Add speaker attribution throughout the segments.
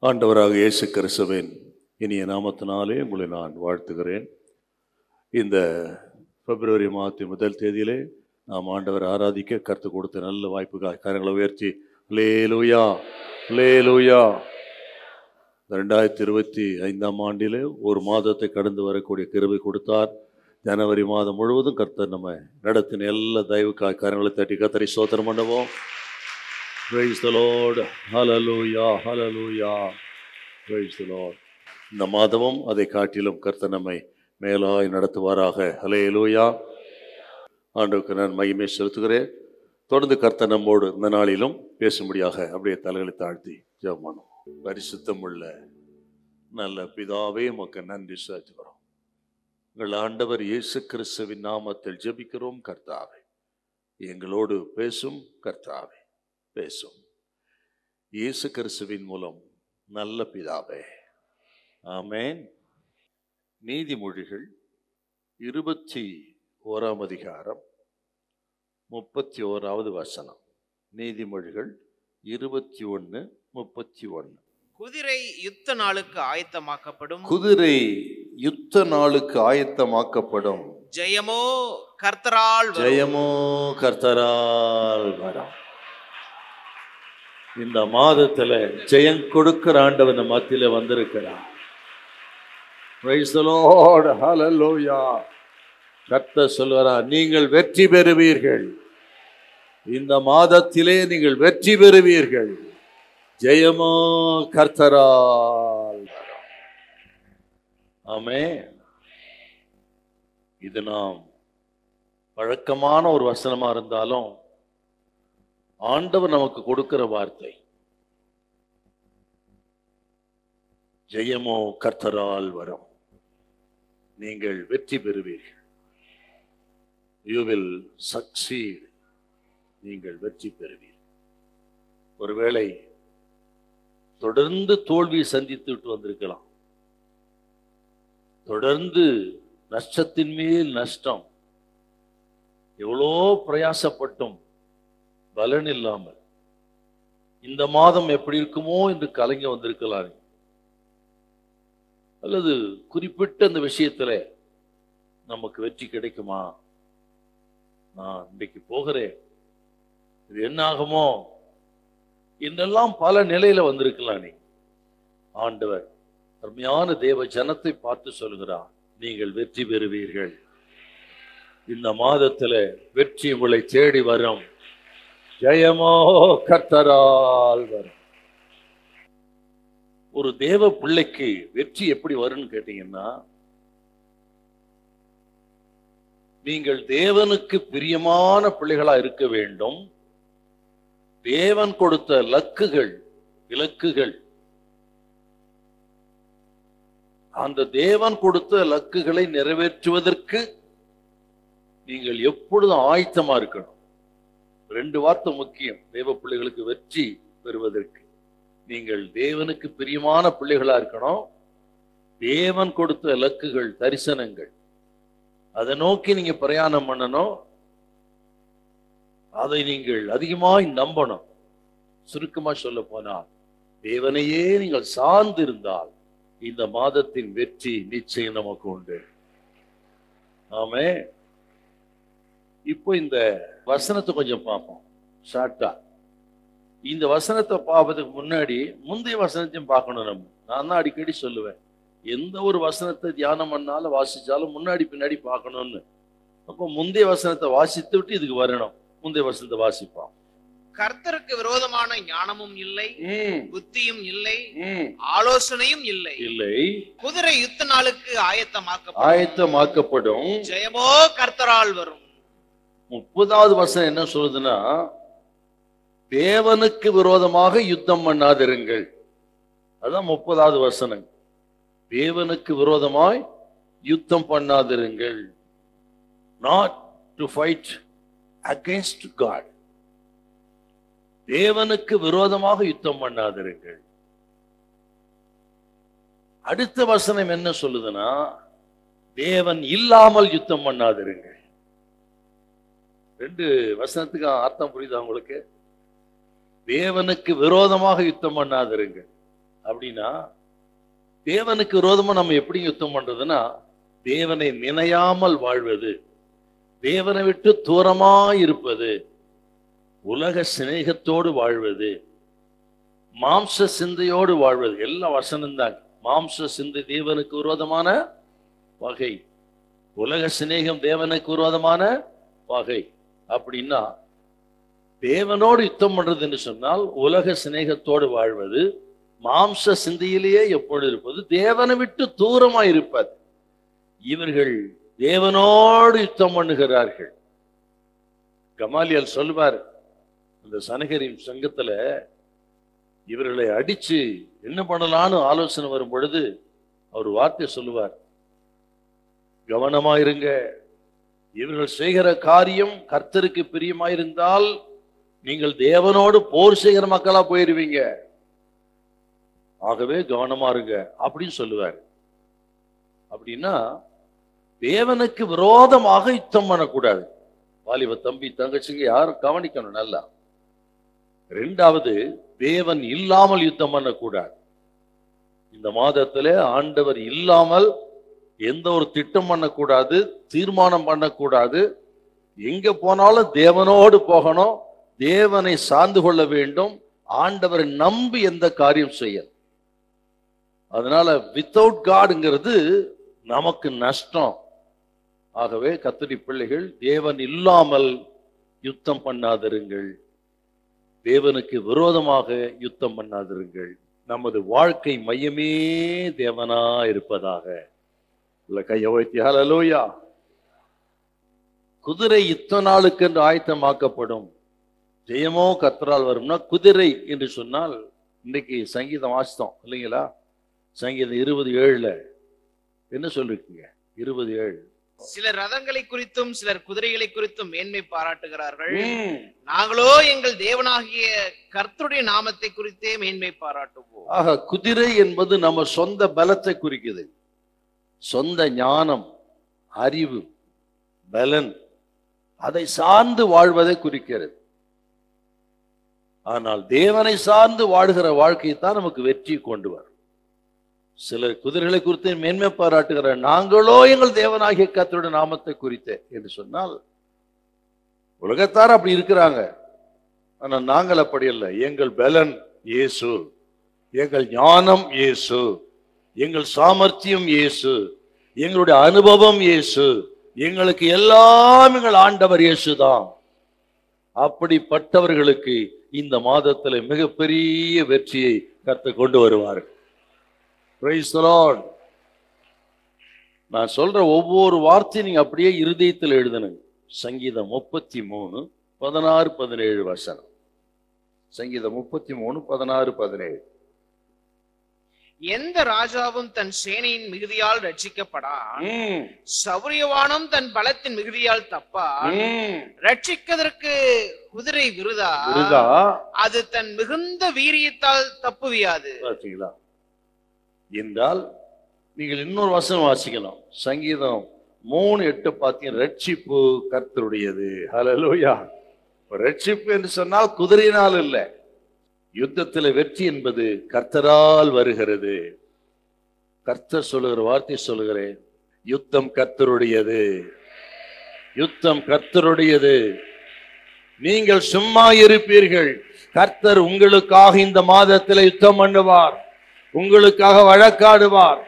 Speaker 1: ஆண்டவராக இயேசு கிறிஸ்துவின் இனிய நாமத்தினாலே உங்களை நான் வாழ்த்துகிறேன். இந்த பிப்ரவரி மாதத்தின் முதல் தேதியிலே நாம் ஆண்டவர் ஆராதிக்க கர்த்தர் கொடுத்த நல்ல வாய்ப்புக்காக கரங்களை உயர்த்தி அல்லேலூயா அல்லேலூயா. 2025 ஆண்டிலே ஒரு மாதத்தை கடந்து வரக்கூடிய கிருபை கொடுத்தார். ஜனவரி மாதம் முழுவதும் கர்த்தர் நம்ம நடத்தின எல்லா தயவுக்காக கரங்களை தட்டி கர்த்தரை ஸ்தோத்திரம் பண்ணுவோம். Praise the Lord. Hallelujah. Hallelujah. Praise the Lord. இந்த மாதமும் அதை காட்டிலும் கர்த்தர் நம்மை மேலாய் நடத்துவாராக. ஹல்லேலூயா. ஆண்டவருக்கு நான் மகிமை செலுத்துகிறேன். தொடர்ந்து கர்த்தர் நம்மோடு இந்த நாளிலும் பேசும்படியாக அப்படியே தலைகளை தாழ்த்தி ஜெபம் பண்ணுவோம். பரிசுத்தம் உள்ள நல்ல பிதாவே உமக்கு நன்றி செலுத்துகிறோம். எங்கள் ஆண்டவர் இயேசு கிறிஸ்துவின் நாமத்தில் ஜெபிக்கிறோம். கர்த்தாவே எங்களோடு பேசும். கர்த்தாவே பேசும். இயேசு கிறிஸ்துவின் மூலம் நல்ல பிதாவே, ஆமென். நீதிமொழிகள் 21 அதிகாரம் 31வது வசனம். நீதிமொழிகள் 21:31.
Speaker 2: குதிரை யுத்த நாளுக்கு ஆயத்தமாக்கப்படும்.
Speaker 1: குதிரை யுத்த நாளுக்கு ஆயத்தமாக்கப்படும்.
Speaker 2: ஜெயமோ கர்த்தரால் வரும்.
Speaker 1: ஜெயமோ கர்த்தரால் வரும். இந்த மாதத்துல ஜெயம் கொடுக்கிற ஆண்டவர் நம்ம மத்தியில வந்திருக்கிறார். Praise the Lord. Hallelujah. கர்த்தர் சொல்கிறார், நீங்கள் வெற்றி பெறுவீர்கள். இந்த மாதத்திலே நீங்கள் வெற்றி பெறுவீர்கள். ஜெயமோ கர்த்தரால் வரும். ஆமென். இது நாம் வழக்கமான ஒரு வசனமா இருந்தாலும் ஆண்டவர் நமக்கு கொடுக்கிற வார்த்தை. ஜெயமோ கர்த்தரால் வரும். நீங்கள் வெற்றி பெறுவீர்கள். You will succeed. நீங்கள் வெற்றி பெறுவீர்கள். ஒருவேளை தொடர்ந்து தோல்வியை சந்தித்துட்டு வந்திருக்கலாம். தொடர்ந்து நஷ்டத்தின் மேல் நஷ்டம். எவ்வளோ பிரயாசப்பட்டும் பலன் இல்லாமல் இந்த மாதம் எப்படி இருக்குமோ என்று கலங்கி வந்திருக்கலாம். அல்லது குறிப்பிட்ட அந்த விஷயத்துல நமக்கு வெற்றி கிடைக்குமா, நான் இன்றைக்கு போகிறேன், இது என்ன ஆகுமோ என்றெல்லாம் பல நிலையில வந்திருக்கலாம். நீ ஆண்டவர் அருமையான தேவ ஜனத்தை பார்த்து சொல்கிறார், நீங்கள் வெற்றி பெறுவீர்கள். இந்த மாதத்துல வெற்றி உங்களை தேடி வரும். ஜெயமோ கர்த்தரால் வரும். ஒரு தேவ பிள்ளைக்கு வெற்றி எப்படி வரும்னு கேட்டீங்கன்னா, நீங்கள் தேவனுக்கு பிரியமான பிள்ளைகளா இருக்க வேண்டும். தேவன் கொடுத்த இலக்குகள் அந்த தேவன் கொடுத்த இலக்குகளை நிறைவேற்றுவதற்கு நீங்கள் எப்பொழுதும் ஆயத்தமா இருக்கணும். 2 வார்த்தை முக்கியம் தேவ பிள்ளைகளுக்கு வெற்றி பெறுவதற்கு. நீங்கள் தேவனுக்கு பிரியமான பிள்ளைகளா இருக்கணும். தேவன் கொடுத்த இலக்குகள், தரிசனங்கள், அதை நோக்கி நீங்க பிரயாணம் பண்ணணும். அதை நீங்கள் அதிகமாய் நம்பணும். சுருக்கமா சொல்ல போனால், தேவனையே நீங்கள் சார்ந்து இருந்தால் இந்த மாதத்தின் வெற்றி நிச்சயம் நமக்கு உண்டு. ஆமென். இப்போ இந்த வசனத்தை கொஞ்சம் பார்ப்போம் ஷார்ட்டா. இந்த வசனத்தை பார்ப்பதுக்கு முன்னாடி முந்தைய வசனத்தையும் பார்க்கணும். நான் தான் அடிக்கடி சொல்லுவேன், எந்த ஒரு வசனத்தை தியானம் பண்ணாலும் வாசிச்சாலும் முன்னாடி பின்னாடி பார்க்கணும்னு. அப்போ முந்தைய வசனத்தை வாசித்து விட்டு இதுக்கு வரணும். முந்தைய வசனத்தை வாசிப்போம்.
Speaker 2: கர்த்தருக்கு விரோதமான ஞானமும் இல்லை, புத்தியும் இல்லை, ஆலோசனையும் இல்லை. குதிரை யுத்த நாளுக்கு ஆயத்தமாக்கப்படும். ஜெயமோ கர்த்தரால் வரும்.
Speaker 1: 30வது வசனம் என்ன சொல்லுதுன்னா, தேவனுக்கு விரோதமாக யுத்தம் பண்ணாதிருங்கள். அதான் 30வது வசனம். தேவனுக்கு விரோதமாய் யுத்தம் பண்ணாதிருங்கள். Not to fight against God. தேவனுக்கு விரோதமாக யுத்தம் பண்ணாதிருங்கள். அடுத்த வசனம் என்ன சொல்லுதுன்னா, தேவன் இல்லாமல் யுத்தம் பண்ணாதிருங்கள். 2 வசனத்துக்கு அர்த்தம் புரியுதா உங்களுக்கு? தேவனுக்கு விரோதமாக யுத்தம் பண்ணாதிருங்கள். அப்படின்னா தேவனுக்கு விரோதமா நம்ம எப்படி யுத்தம் பண்றதுன்னா, தேவனை நினையாமல் வாழ்வது, தேவனை விட்டு தூரமா இருப்பது, உலக சிநேகத்தோடு வாழ்வது, மாம்ச சிந்தையோடு வாழ்வது. எல்லா வசனம் தான். மாம்ச சிந்தை தேவனுக்கு விரோதமான வகை, உலக சிநேகம் தேவனுக்கு விரோதமான வகை. அப்படின்னா தேவனோடு யுத்தம் பண்றது என்று சொன்னால் உலக சிநேகத்தோடு வாழ்வது, மாம்ச சிந்தையிலேயே எப்பொழுது இருப்பது, தேவனை விட்டு தூரமா இருப்பது. இவர்கள் தேவனோடு யுத்தம் பண்ணுகிறார்கள். கமாலியல் சொல்வார், இந்த சனகரின் சங்கத்துல இவர்களை அடிச்சு என்ன பண்ணலான்னு ஆலோசனை வரும் பொழுது அவர் வார்த்தை சொல்லுவார், கவனமாயிருங்க, இவர்கள் செய்கிற காரியம் கர்த்தருக்கு பிரியமாயிருந்தால் நீங்கள் தேவனோடு போர் செய்கிற மக்களா போயிருவீங்க, ஆகவே கவனமா இருங்க அப்படின்னு சொல்லுவார். அப்படின்னா தேவனுக்கு விரோதமாக யுத்தம் பண்ணக்கூடாது. வாலிப தம்பி தங்கச்சிங்க யாரும் கவனிக்கணும் நல்லா. ரெண்டாவது, தேவன் இல்லாமல் யுத்தம் பண்ணக்கூடாது. இந்த மாதத்துல ஆண்டவர் இல்லாமல் எந்த ஒரு திட்டம் பண்ணக்கூடாது, தீர்மானம் பண்ணக்கூடாது. எங்க போனாலும் தேவனோடு போகணும், தேவனை சார்ந்து கொள்ள வேண்டும், ஆண்டவரை நம்பி எந்த காரியம் செய்ய. அதனால வித்தவுட் காட்ங்கிறது நமக்கு நஷ்டம். ஆகவே கர்த்தருடைய பிள்ளைகள், தேவன் இல்லாமல் யுத்தம் பண்ணாதிருங்கள், தேவனுக்கு விரோதமாக யுத்தம் பண்ணாதிருங்கள். நமது வாழ்க்கை மையமே தேவனா இருப்பதாக. கையை வைத்து ஹல்லேலூயா. குதிரை யுத்த நாளுக்கு என்று ஆயத்தமாக்கப்படும், ஜெயமோ கர்த்தரால் வரும்னா குதிரை என்று சொன்னால், இன்னைக்கு சங்கீதம் வாசித்தோம் இல்லைங்களா? சங்கீதம் 20:7 என்ன சொல்லிருக்கீங்க? 20:7.
Speaker 2: சிலர் ரதங்களை குறித்தும் சிலர் குதிரைகளை குறித்தும் மேன்மை பாராட்டுகிறார்கள், நாங்களோ எங்கள் தேவனாகிய கர்த்தருடைய நாமத்தை குறித்தே மேன்மை பாராட்டுவோம்.
Speaker 1: ஆக குதிரை என்பது நம்ம சொந்த பலத்தை குறிக்குது, சொந்த ஞானம், அறிவு, பலன், அதை சார்ந்து வாழ்வதை குறிக்கிறது. ஆனால் தேவனை சார்ந்து வாழ்கிற வாழ்க்கையை தான் நமக்கு வெற்றி கொண்டு வரும். சிலர் குதிரைகளை குறித்து மேன்மை பாராட்டுகிற, நாங்களோ எங்கள் தேவனாகிய கர்த்தருடைய நாமத்தை குறித்தே என்று சொன்னால், உலகத்தார் அப்படி இருக்கிறாங்க. ஆனா நாங்கள் அப்படி இல்லை. எங்கள் பலன் இயேசு, எங்கள் ஞானம் இயேசு, எங்கள் சாமர்த்தியம் இயேசு, எங்களுடைய அனுபவம் இயேசு, எங்களுக்கு எல்லாம் எங்கள் ஆண்டவர் இயேசு தான். அப்படிப்பட்டவர்களுக்கு இந்த மாதத்தில் மிகப்பெரிய வெற்றியை கர்த்தர் கொண்டு வருவார்கள். Praise the Lord. நான் சொல்ற ஒவ்வொரு வார்த்தையும் நீங்க அப்படியே இருதயத்தில் எழுதணுங்க. சங்கீதம் 33:16-17 வசனம். சங்கீதம் 33:16-17.
Speaker 2: எந்த ராஜாவும் தன் சேனையின் மிகுதியால் ரட்சிக்கப்படான், சௌரியவானும் தன் பலத்தின் மிகுதியால் தப்பான். ரட்சிக்கதற்கு குதிரை விருதா, அது தன் மிகுந்த வீரியத்தால் தப்புவியாது.
Speaker 1: பார்த்தீங்களா? என்றால் நீங்கள் இன்னொரு வசனம் வாசிக்கலாம். சங்கீதம் 3:8 பார்த்தீங்கன்னா, ரட்சிப்பு கர்த்தருடையது. ஹல்லேலூயா. ரட்சிப்பு என்று சொன்னால் குதிரையினால் இல்லை, யுத்தத்தில் வெற்றி என்பது கர்த்தரால் வருகிறது. கர்த்தர் சொல்லுகிற வார்த்தை சொல்லுகிறேன், யுத்தம் கர்த்தருடையது, யுத்தம் கர்த்தருடையது. நீங்கள் சும்மா இருப்பீர்கள், கர்த்தர் உங்களுக்காக இந்த மாதத்தில் யுத்தம் பண்ணுவார், உங்களுக்காக வழக்காடுவார்,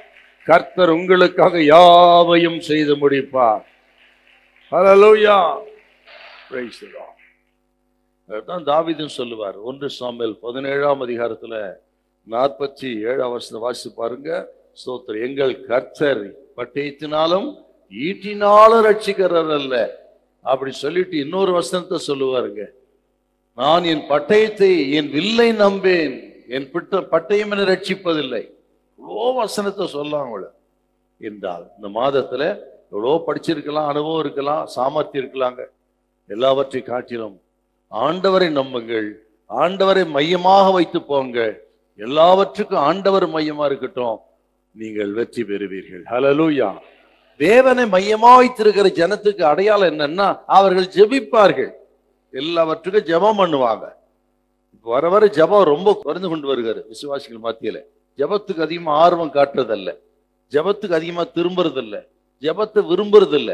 Speaker 1: கர்த்தர் உங்களுக்காக யாவையும் செய்து முடிப்பார். ஹல்லேலூயா. Praise the lord. அதான் தாவீதும் சொல்லுவார். 1 சாமுவேல் 17:47 வாசித்து பாருங்க. ஸ்தோத்திரம். எங்கள் கர்த்தர் பட்டயத்தினாலும் ஈட்டினாலும் ரட்சிக்கிறார் அல்ல, அப்படி சொல்லிட்டு இன்னொரு வசனத்தை சொல்லுவாருங்க, நான் என் பட்டயத்தை என் வில்லை நம்பேன், என் பட்டயம் என ரட்சிப்பதில்லை. எவ்வளோ வசனத்தை சொல்லலாம் என்றால், இந்த மாதத்துல எவ்வளோ படிச்சிருக்கலாம், அனுபவம் இருக்கலாம், சாமர்த்தியம் இருக்கலாங்க. எல்லாவற்றை காட்டிலும் ஆண்டவரை நம்புங்கள், ஆண்டவரை மையமாக வைத்து போங்க. எல்லாவற்றுக்கும் ஆண்டவர் மையமா இருக்கட்டும், நீங்கள் வெற்றி பெறுவீர்கள். ஹல்லேலூயா. தேவனை மையமா வைத்திருக்கிற ஜனத்துக்கு அடையாளம் என்னன்னா, அவர்கள் ஜெபிப்பார்கள், எல்லாவற்றுக்கும் ஜெபம் பண்ணுவாங்க. வர வர ஜெபம் ரொம்ப குறைந்து கொண்டு வருகிறது விசுவாசிகள் மத்தியில. ஜெபத்துக்கு அதிகமா ஆர்வம் காட்டுறதல்ல, ஜெபத்துக்கு அதிகமா திரும்புறதில்ல, ஜெபத்தை விரும்புறதில்ல.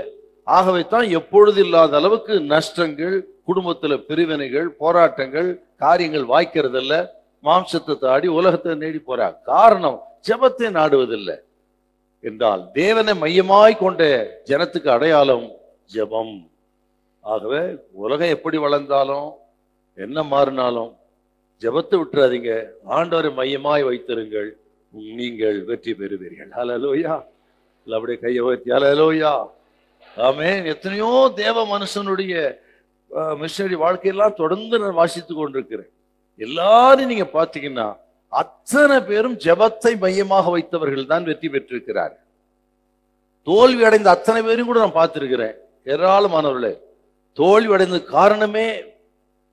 Speaker 1: ஆகவே தான் எப்பொழுது இல்லாத அளவுக்கு நஷ்டங்கள், குடும்பத்துல பிரிவினைகள், போராட்டங்கள், காரியங்கள் வாய்க்கிறதில்ல, மாம்சத்தை தாடி உலகத்தை நேடி போறாங்க. காரணம் ஜெபத்தை நாடுவதில்லை என்றால் தேவனை மையமாய் கொண்ட ஜனத்துக்கு அடையாளம் ஜெபம். ஆகவே உலகம் எப்படி வளர்ந்தாலும் என்ன மாறினாலும் ஜெபத்தை விட்டுறாதீங்க, ஆண்டவரை மையமாய் வைத்திருங்கள், நீங்கள் வெற்றி பெறுவீர்கள். ஹல்லேலூயா. அப்படியே கையை உயர்த்தி ஹல்லேலூயா. ஆமென். எத்தனையோ தேவ மனுஷனுடைய மிஷனரி வாழ்க்கையெல்லாம் தொடர்ந்து நான் வாசித்துக் கொண்டிருக்கிறேன். எல்லாரும் நீங்க பாத்தீங்கன்னா அத்தனை பேரும் ஜெபத்தை மையமாக வைத்தவர்கள் தான் வெற்றி பெற்றிருக்கிறார். தோல்வி அடைந்த அத்தனை பேரும் கூட நான் பார்த்திருக்கிறேன். ஏராளமானவர்களே தோல்வி அடைந்த காரணமே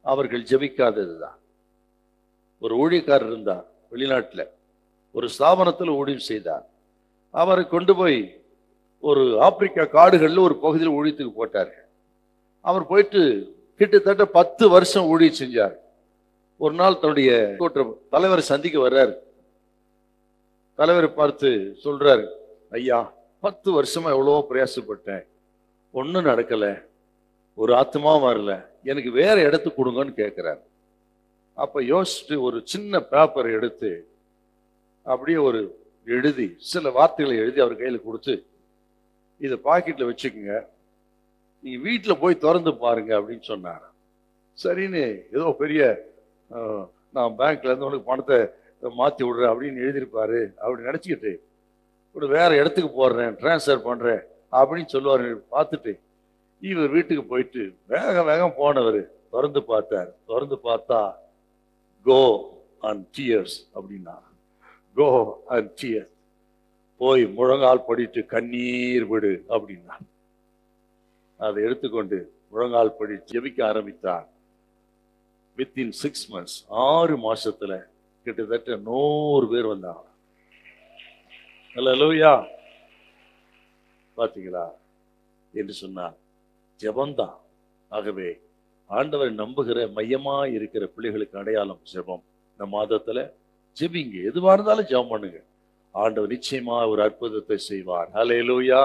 Speaker 1: அவர்கள் ஜெபிக்காததுதான். ஒரு ஊழியக்காரர் இருந்தார், வெளிநாட்டுல ஒரு ஸ்தாபனத்தில் ஊழியம் செய்தார். அவரை கொண்டு போய் ஒரு ஆப்பிரிக்கா காடுகள்ல ஒரு பகுதியில் ஊழியத்துக்கு போட்டார். அவர் போயிட்டு கிட்டத்தட்ட 10 வருஷம் ஊழியம் செஞ்சார். ஒரு நாள் தன்னுடைய தலைவரை சந்திக்க வர்றாரு. தலைவரை பார்த்து சொல்றாரு, ஐயா 10 வருஷமா எவ்வளவோ பிரயாசப்பட்டேன், ஒன்னும் நடக்கல, ஒரு ஆத்மா வரல, எனக்கு வேற இடத்துக்கு கொடுங்கன்னு கேட்கிறாரு. அப்ப யோசிச்சுட்டு ஒரு சின்ன பேப்பர் எடுத்து அப்படியே ஒரு எழுதி சில வார்த்தைகளை எழுதி அவர் கையில கொடுத்து, இதை பாக்கெட்ல வச்சுக்கோங்க, நீங்க வீட்டுல போய் திறந்து பாருங்க அப்படின்னு சொன்னார். சரின்னு ஏதோ பெரிய நான் பேங்க்ல இருந்து உனக்கு பணத்தை மாத்தி விடுறேன் அப்படின்னு எழுதியிருப்பாரு அப்படி நினைச்சுக்கிட்டு ஒரு வேற இடத்துக்கு போடுறேன், டிரான்ஸ்ஃபர் பண்றேன் அப்படின்னு சொல்லுவாரு. பார்த்துட்டு இவர் வீட்டுக்கு போயிட்டு வேகம் போனவர் திறந்து பார்த்தார். திறந்து பார்த்தா கோ அண்ட் டியர்ஸ் அப்படின்னா, கோ அண்ட் டியர்ஸ், போய் முழங்கால் படிட்டு கண்ணீர் விடு அப்படின்னா. அதை எடுத்துக்கொண்டு முழங்கால் படி ஜெபிக்க ஆரம்பித்தார். வித்தின் 6 months 6 மாசத்துல கிட்டத்தட்ட 100 பேர் வந்தாங்க. அல்லேலூயா. பாத்தீங்களா என்று சொன்னார், ஜெபம்தான். ஆகவே ஆண்டவரை நம்புகிற மையமா இருக்கிற பிள்ளைகளுக்கு அடையாளம் ஜெபம். இந்த மாதத்துல ஜெபிங்க, எதுவா இருந்தாலும் ஜெபம் பண்ணுங்க, ஆண்டவர் நிச்சயமா ஒரு அற்புதத்தை செய்வார். அல்லேலூயா.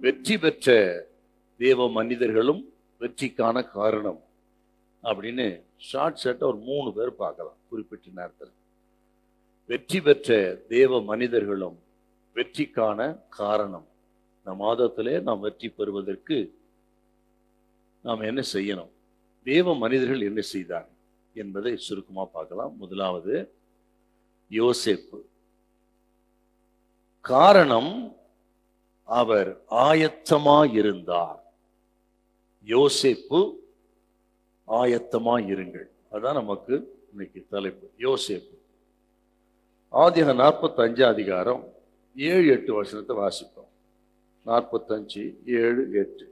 Speaker 1: வெற்றி பெற்ற தேவ மனிதர்களும் வெற்றிக்கான காரணம் அப்படின்னு ஷார்ட் ஒரு 3 பேர் பார்க்கலாம் குறிப்பிட்ட நேரத்தில். வெற்றி பெற்ற தேவ மனிதர்களும் வெற்றிக்கான காரணம். இந்த மாதத்திலே நாம் வெற்றி பெறுவதற்கு நாம் என்ன செய்யணும், தேவ மனிதர்கள் என்ன செய்தார் என்பதை சுருக்கமா பார்க்கலாம். முதலாவது யோசேப்பு. காரணம், அவர் ஆயத்தமாயிருந்தார். யோசேப்பு ஆயத்தமாயிருங்கள், அதான் நமக்கு இன்னைக்கு தலைப்பு. யோசேப்பு. ஆதியாகமம் 45 அதிகாரம் 7-8 வசனத்தை வாசிப்போம். 45, 7, 8.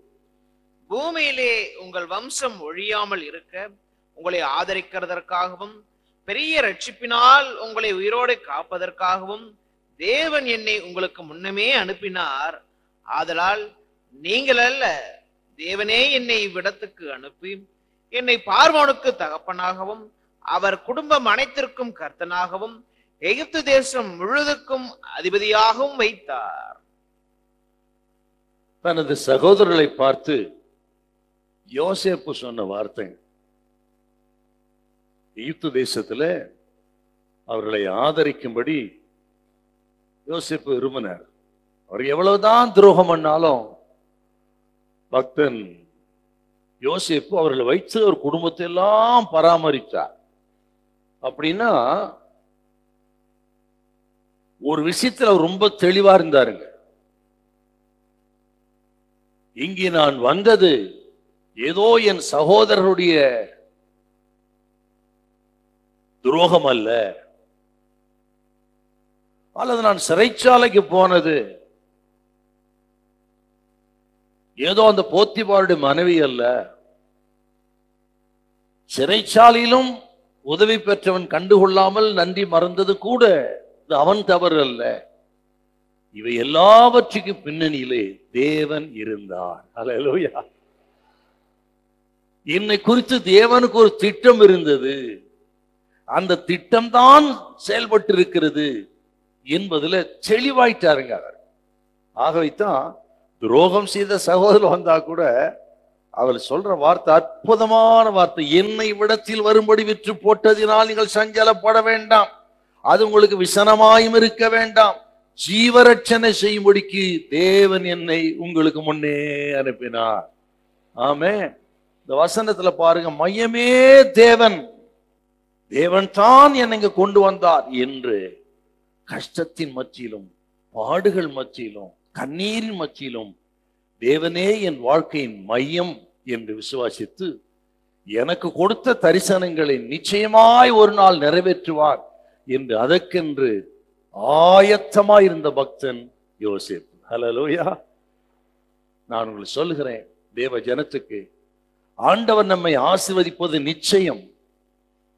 Speaker 2: பூமியிலே உங்கள் வம்சம் ஒழியாமல் இருக்க உங்களை ஆதரிக்கிறதற்காகவும் பெரிய ரட்சிப்பினால் உங்களை உயிரோடு காப்பதற்காகவும் தேவன் என்னை உங்களுக்கு முன்னமே அனுப்பினார். ஆதலால் நீங்கள் அல்ல, தேவனே என்னை இவ்விடத்துக்கு அனுப்பி என்னை பார்வோனுக்கு தகப்பனாகவும் அவர் குடும்பம் அனைத்திற்கும் கர்த்தனாகவும் எகிப்து தேசம் முழுவதுக்கும் அதிபதியாகவும் வைத்தார்.
Speaker 1: தனது சகோதரர்களை பார்த்து யோசேப்பு சொன்ன வார்த்தை, எகிப்து தேசத்துல அவர்களை ஆதரிக்கும்படி யோசேப்பு விரும்பினார். அவர் எவ்வளவுதான் துரோகம் பண்ணாலும் பக்தன் யோசேப்பு அவர்களை வைத்து ஒரு குடும்பத்தை எல்லாம் பராமரித்தார். அப்படின்னா ஒரு விஷயத்தில் அவர் ரொம்ப தெளிவா இருந்தாருங்க. இங்கே நான் வந்தது ஏதோ என் சகோதரருடைய துரோகம் அல்ல, அல்லது நான் சிறைச்சாலைக்கு போனது ஏதோ அந்த போத்திபாருடைய மனைவி அல்ல, சிறைச்சாலையிலும் உதவி பெற்றவன் கண்டுகொள்ளாமல் நன்றி மறந்தது கூட அவன் தவறு அல்ல. இவை எல்லாவற்றுக்கும் பின்னணியிலே தேவன் இருந்தார். அல்லேலூயா. என்னை குறித்து தேவனுக்கு ஒரு திட்டம் இருந்தது. அந்த திட்டம்தான் செயல்பட்டு இருக்கிறது என்பதுல தெளிவாயிட்டாருங்க அவர். ஆகவேதான் துரோகம் செய்த சகோதரர் வந்தா கூட அவர் சொல்ற வார்த்தை அற்புதமான வார்த்தை. என்னை விடத்தில் வரும்படி விற்று போட்டதினால் நீங்கள் சஞ்சலப்பட வேண்டாம், அது உங்களுக்கு விசனமாயும் இருக்க வேண்டாம், ஜீவரட்சணை செய்யும்படிக்கு தேவன் என்னை உங்களுக்கு முன்னே அனுப்பினார். ஆமே. இந்த வசனத்துல பாருங்க, மையமே தேவன், தேவன் தான் என்னை இங்க கொண்டு வந்தார் என்று கஷ்டத்தின் மத்தியிலும் பாடுகள் மத்தியிலும் கண்ணீரின் மத்தியிலும் தேவனே என் வாழ்க்கையின் மையம் என்று விசுவாசித்து எனக்கு கொடுத்த தரிசனங்களை நிச்சயமாய் ஒரு நாள் நிறைவேற்றுவார் என்று அதற்கென்று ஆயத்தமாயிருந்த பக்தன் யோசேப்பு. ஹல்லேலூயா. நான் உங்களுக்கு சொல்லுகிறேன், தேவ ஜனத்துக்கு ஆண்டவர் நம்மை ஆசீர்வதிப்பது நிச்சயம்.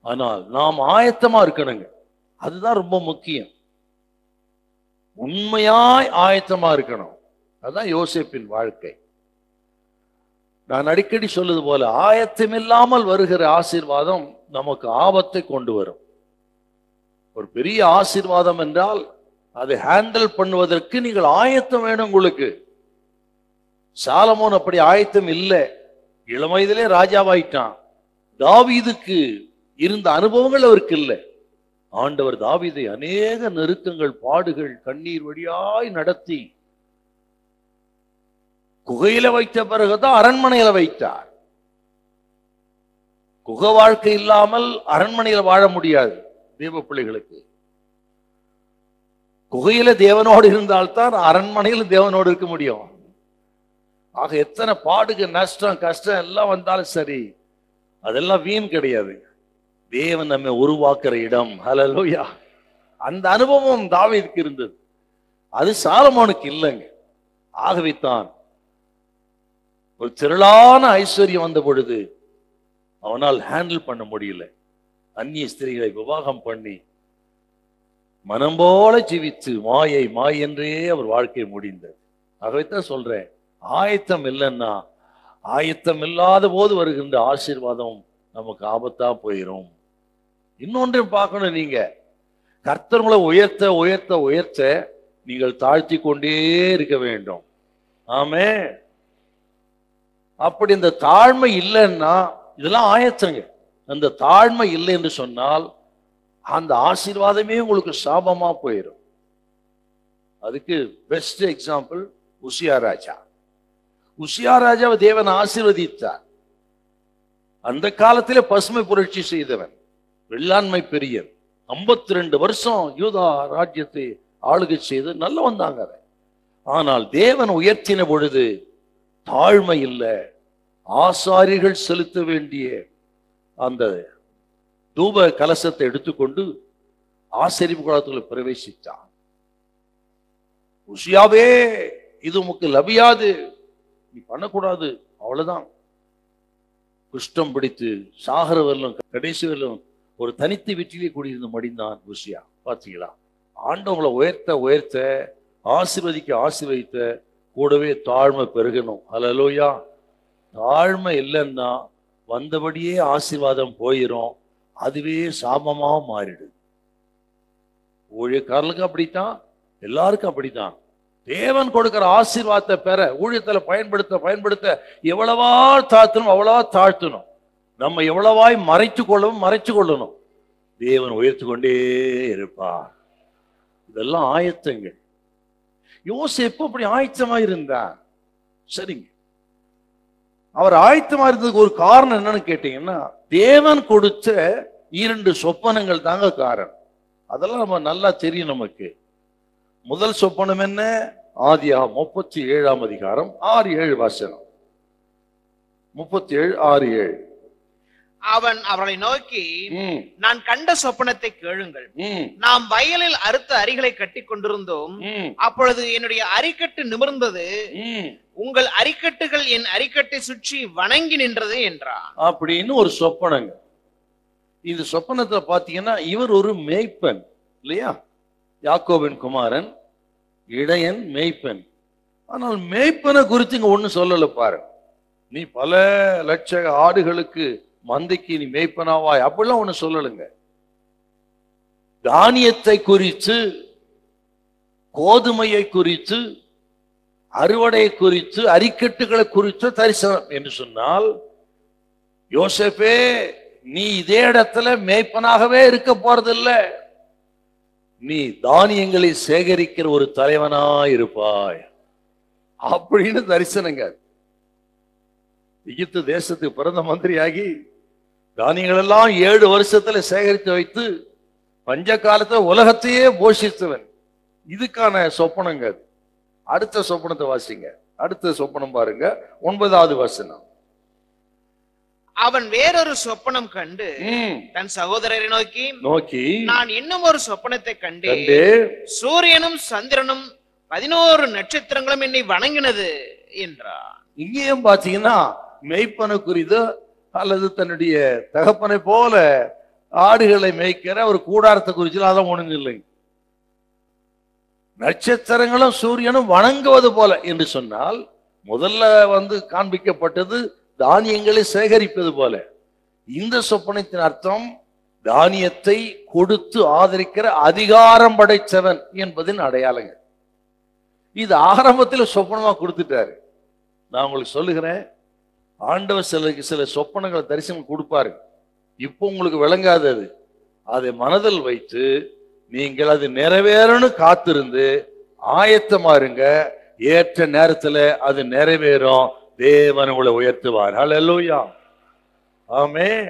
Speaker 1: ஆனால் நாம் ஆயத்தமா இருக்கணுங்க, அதுதான் ரொம்ப முக்கியம். உண்மையாய் ஆயத்தமா இருக்கணும். அதுதான் யோசேப்பின் வாழ்க்கை. நான் அடிக்கடி சொல்லுது போல, ஆயத்தம் இல்லாமல் வருகிற ஆசீர்வாதம் நமக்கு ஆபத்தை கொண்டு வரும். ஒரு பெரிய ஆசீர்வாதம் என்றால் அதை ஹேண்டில் பண்ணுவதற்கு நீங்கள் ஆயத்தம் வேணும் உங்களுக்கு. சாலமோன் அப்படி ஆயத்தம் இல்லை, இளம் வயதிலே ராஜாவாயிட்டான். தாவீதுக்கு இருந்த அனுபவங்கள் அவருக்கு இல்லை. ஆண்டவர் தாவீதை அநேக நெருக்கங்கள், பாடுகள், கண்ணீர் வழியாய் நடத்தி குகையில வைத்த பிறகுதான் அரண்மனையில வைத்தார். குகை வாழ்க்கை இல்லாமல் அரண்மனையில வாழ முடியாது தேவ பிள்ளைகளுக்கு. குகையில தேவனோடு இருந்தால்தான் அரண்மனையில் தேவனோடு இருக்க முடியும். ஆக எத்தனை பாடுக, நஷ்டம், கஷ்டம் எல்லாம் வந்தாலும் சரி, அதெல்லாம் வீண் கிடையாது. தேவன் நம்மை உருவாக்குற இடம். ஹல்லேலூயா. அந்த அனுபவம் தாவீதுக்கு இருந்தது, அது சாலமோனுக்கு இல்லைங்க. ஆகவே தான் ஒரு திரளான ஐஸ்வர்யம் வந்த பொழுது அவனால் ஹேண்டில் பண்ண முடியல. அந்நிய ஸ்திரீகளை விவாகம் பண்ணி மனம் போல ஜீவித்து மாயை மாய் என்றே அவர் வாழ்க்கை முடிந்தது. ஆகவே தான் சொல்றேன், ஆயத்தம் இல்லைன்னா, ஆயத்தம் இல்லாத போது வருகின்ற ஆசீர்வாதம் நமக்கு ஆபத்தா போயிடும். இன்னொன்றையும் பார்க்கணும், நீங்க கர்த்தர்களை உயர்த்த உயர்த்த உயர்த்த நீங்கள் தாழ்த்தி கொண்டே இருக்க வேண்டும். ஆமே. அப்படி இந்த தாழ்மை இல்லைன்னா, இதெல்லாம் ஆயத்தங்க, அந்த தாழ்மை இல்லை என்று சொன்னால் அந்த ஆசீர்வாதமே உங்களுக்கு சாபமா போயிடும். அதுக்கு பெஸ்ட் எக்ஸாம்பிள் உசியா ராஜா. உசியா ராஜாவை தேவன் ஆசீர்வதித்தார். அந்த காலத்திலே பசுமை புரட்சி செய்தவன், வெள்ளாண்மை பெரியர், 52 வருஷம் யூதா ராஜ்யத்தை ஆளுகை செய்து நல்ல வந்தாங்க. ஆனால் தேவன் உயர்த்தின பொழுது தாழ்மை இல்லை. ஆசாரிகள் செலுத்த வேண்டிய அந்த தூப கலசத்தை எடுத்துக்கொண்டு ஆசரிப்பு குளத்துக்குள்ள பிரவேசித்தான். உசியாவே, இது உமக்கு லபியாது, நீ பண்ணக்கூடாது, அவ்வளவுதான். குஷ்டம் பிடித்து சாகர வரலும் கடைசி வரலும் ஒரு தனித்து வீட்டிலே கூடியிருந்து மடிந்தான் உசியா. பாத்தீங்களா? ஆண்டவங்களை உயர்த்த உயர்த்த, ஆசீர்வதிக்க ஆசீர்வதித்த, கூடவே தாழ்மை பெருகணும். ஹல்லேலூயா. தாழ்மை இல்லைன்னா வந்தபடியே ஆசீர்வாதம் போயிடும், அதுவே சாபமா மாறிடுது. ஊழியக்காரர்களுக்கு அப்படித்தான், எல்லாருக்கும் அப்படித்தான். தேவன் கொடுக்கிற ஆசீர்வாதத்தை பெற, ஊழியத்துல பயன்படுத்த பயன்படுத்த எவ்வளவா தாழ்த்தணும் அவ்வளவா தாழ்த்தணும். நம்ம எவ்வளவாய் மறைச்சு கொள்ளணும். தேவன் உயர்த்து கொண்டே இருப்பார். இதெல்லாம் ஆயத்தங்கள். யோசேப்பு அப்படி ஆயத்தமா இருந்தார். சரிங்க, அவர் ஆயத்தமா இருந்ததுக்கு ஒரு காரணம் என்னன்னு கேட்டீங்கன்னா, தேவன் கொடுத்த 2 சொப்பனங்கள் தாங்க காரணம். அதெல்லாம் நம்ம நல்லா தெரியும் நமக்கு. முதல் சொப்பனம் என்ன? ஆதியாகமம் 37ஆம் அதிகாரம் 6-7 வசனம். 37:6-7.
Speaker 2: அவன் அவர்களை நோக்கி, நான் கண்ட சொப்பனத்தை கேளுங்கள். நாம் வயலில் அறுத்த அரிகளை கட்டி கொண்டிருந்தோம். அப்பொழுது என்னுடைய அரிக்கட்டு நிமிர்ந்தது, உங்கள் அரிக்கட்டுகள் என் அரிக்கட்டை சுற்றி வணங்கி நின்றது என்றார்.
Speaker 1: அப்படின்னு ஒரு சொப்பனங்க. இந்த சொப்பனத்துல பாத்தீங்கன்னா, இவர் ஒரு மேய்ப்பன் இல்லையா? யாக்கோபின் குமாரன், இடையன், மேய்ப்பன். ஆனால் மேய்ப்பனை குறித்து இங்க ஒண்ணு சொல்லல பாரு. நீ பல லட்ச ஆடுகளுக்கு மந்தைக்கு நீ மேய்ப்பனாவாய், அப்படிலாம் ஒண்ணு சொல்லலுங்க. தானியத்தை குறித்து, கோதுமையை குறித்து, அறுவடை குறித்து, அரிக்கட்டுகளை குறித்து தரிசனம் என்று சொன்னால், யோசேப்பே நீ இதே இடத்துல மேய்ப்பனாகவே இருக்க போறதில்ல, நீ தானியங்களை சேகரிக்கிற ஒரு தலைவனாய் இருப்பாய் அப்படின்னு தரிசனங்க. எகிப்து தேசத்துக்கு பிறந்த மந்திரியாகி தானியங்கள் எல்லாம் 7 வருஷத்துல சேகரித்து வைத்து பஞ்ச காலத்துல உலகத்தையே போஷித்தவன். இதுக்கான சொப்பனங்க. அடுத்த சொப்பனத்தை வாசிங்க. அடுத்த சொப்பனம் பாருங்க, 9வது வசனம்.
Speaker 2: அவன் வேறொரு சொப்பனம் கண்டு தன் சகோதரரை நோக்கி நான் இன்னும் ஒரு சொப்பனத்தை கண்டு சூரியனும் சந்திரனும் 11 நட்சத்திரங்களும் என்னை வணங்கினது என்றார்.
Speaker 1: இங்கேயும் பாத்தீங்கன்னா மெய்ப்பனை குறித்து அல்லது தன்னுடைய தகப்பனை போல ஆடுகளை மேய்க்கிற ஒரு கூடாரத்தை குறித்து அதான் ஒண்ணும் இல்லை. நட்சத்திரங்களும் சூரியனும் வணங்குவது போல என்று சொன்னால், முதல்ல காண்பிக்கப்பட்டது தானியங்களை சேகரிப்பது போல. இந்த சொப்பனத்தின் அர்த்தம் தானியத்தை கொடுத்து ஆதரிக்கிற அதிகாரம் படைத்தவன் என்பதின் அடையாளங்கள். இது ஆரம்பத்தில் சொப்பனமா கொடுத்துட்டாரு. நான் உங்களுக்கு சொல்லுகிறேன், ஆண்டவர் சில சொப்பனங்களை தரிசனம் கொடுப்பாரு. இப்போ உங்களுக்கு விளங்காது. அதை மனதில் வைத்து நீங்கள் அது நிறைவேறன்னு காத்திருந்து ஆயத்தமா இருங்க. ஏற்ற நேரத்துல அது நிறைவேறும். தேவன் உங்களை உயர்த்துவார். ஹல்லேலூயா, ஆமென்.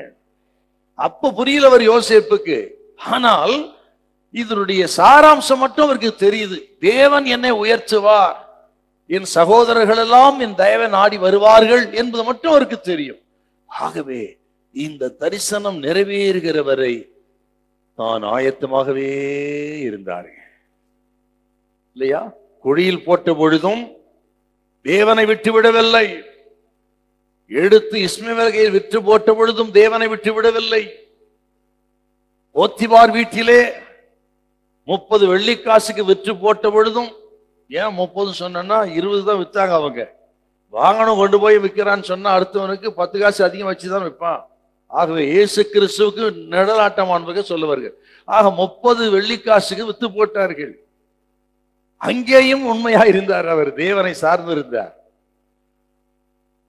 Speaker 1: அப்ப புரியல அவர் யோசேப்புக்கு. ஆனால் இதனுடைய சாராம்சம் மட்டும் அவருக்கு தெரியுது. தேவன் என்னை உயர்த்துவார், என் சகோதரர்கள் எல்லாம் என் தயவை நாடி வருவார்கள் என்பது மட்டும் அவருக்கு தெரியும். ஆகவே இந்த தரிசனம் நிறைவேறுகிற வரை தான் ஆயத்தமாகவே இருந்தார்கள் இல்லையா? குழியில் போட்ட பொழுதும் தேவனை விட்டு விடவில்லை. எடுத்து இஸ்மவேலை விற்று போட்ட பொழுதும் தேவனை விட்டு விடவில்லை. போத்திபார் வீட்டிலே 30 வெள்ளிக்காசுக்கு விற்று போட்ட பொழுதும், ஏன் 30 சொன்னா 20 தான் வித்தாங்க. அவங்க வாங்கணும் கொண்டு போய் விற்கிறான்னு சொன்னா அடுத்தவனுக்கு 10 காசு அதிகம் வச்சுதான் விற்பான். ஆகவே இயேசு கிறிஸ்துவுக்கு நிழலாட்டமானவர்கள் சொல்லுவார்கள். ஆக 30 வெள்ளிக்காசுக்கு வித்து போட்டார்கள். அங்கேயும் உண்மையா இருந்தார். அவர் தேவனை சார்ந்து இருந்தார்.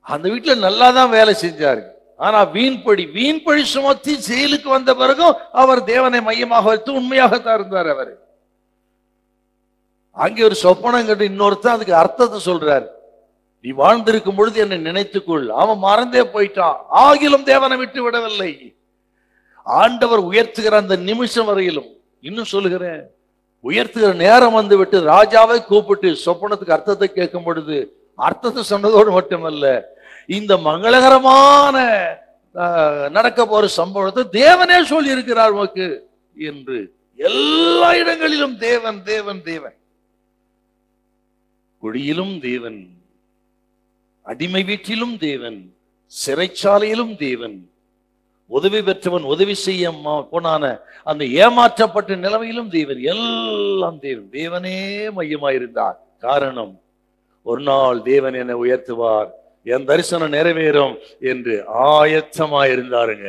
Speaker 1: அந்த வீட்டுல நல்லாதான் வேலை செஞ்சாரு. ஆனா வீண்பழி சுமத்தி செயலுக்கு வந்த பிறகும் அவர் தேவனை மையமாக வைத்து உண்மையாகத்தான் இருந்தார். அவர் அங்கே ஒரு சொப்பனம் கண்டு இன்னொருத்தான் அதுக்கு அர்த்தத்தை சொல்றாரு. நீ வாழ்ந்திருக்கும் பொழுது என்னை நினைத்துக்கொள். அவன் மறந்தே போயிட்டான். ஆகிலும் தேவனை விட்டு விடவில்லை. ஆண்டவர் உயர்த்துகிற அந்த நிமிஷம் வரையிலும், இன்னும் சொல்லுகிறேன், உயர்த்துகிற நேரம் வந்து விட்டு ராஜாவை கூப்பிட்டு சொப்பனத்துக்கு அர்த்தத்தை கேட்கும் பொழுது அர்த்தத்தை சொன்னதோடு மட்டுமல்ல, இந்த மங்களகரமான நடக்க போற சம்பவத்தை தேவனே சொல்லி இருக்கிறார் உனக்கு என்று. எல்லா இடங்களிலும் தேவன் தேவன் தேவன். குழியிலும் தேவன், அடிமை வீட்டிலும் தேவன், சிறைச்சாலையிலும் தேவன், உதவி பெற்றவன் உதவி செய்ய போனான அந்த ஏமாற்றப்பட்ட நிலைமையிலும் தேவன். எல்லாம் தேவன். தேவனே மையமாயிருந்தார். காரணம், ஒரு நாள் தேவன் என்னை உயர்த்துவார், என் தரிசனம் நிறைவேறும் என்று ஆயத்தமாயிருந்தாருங்க.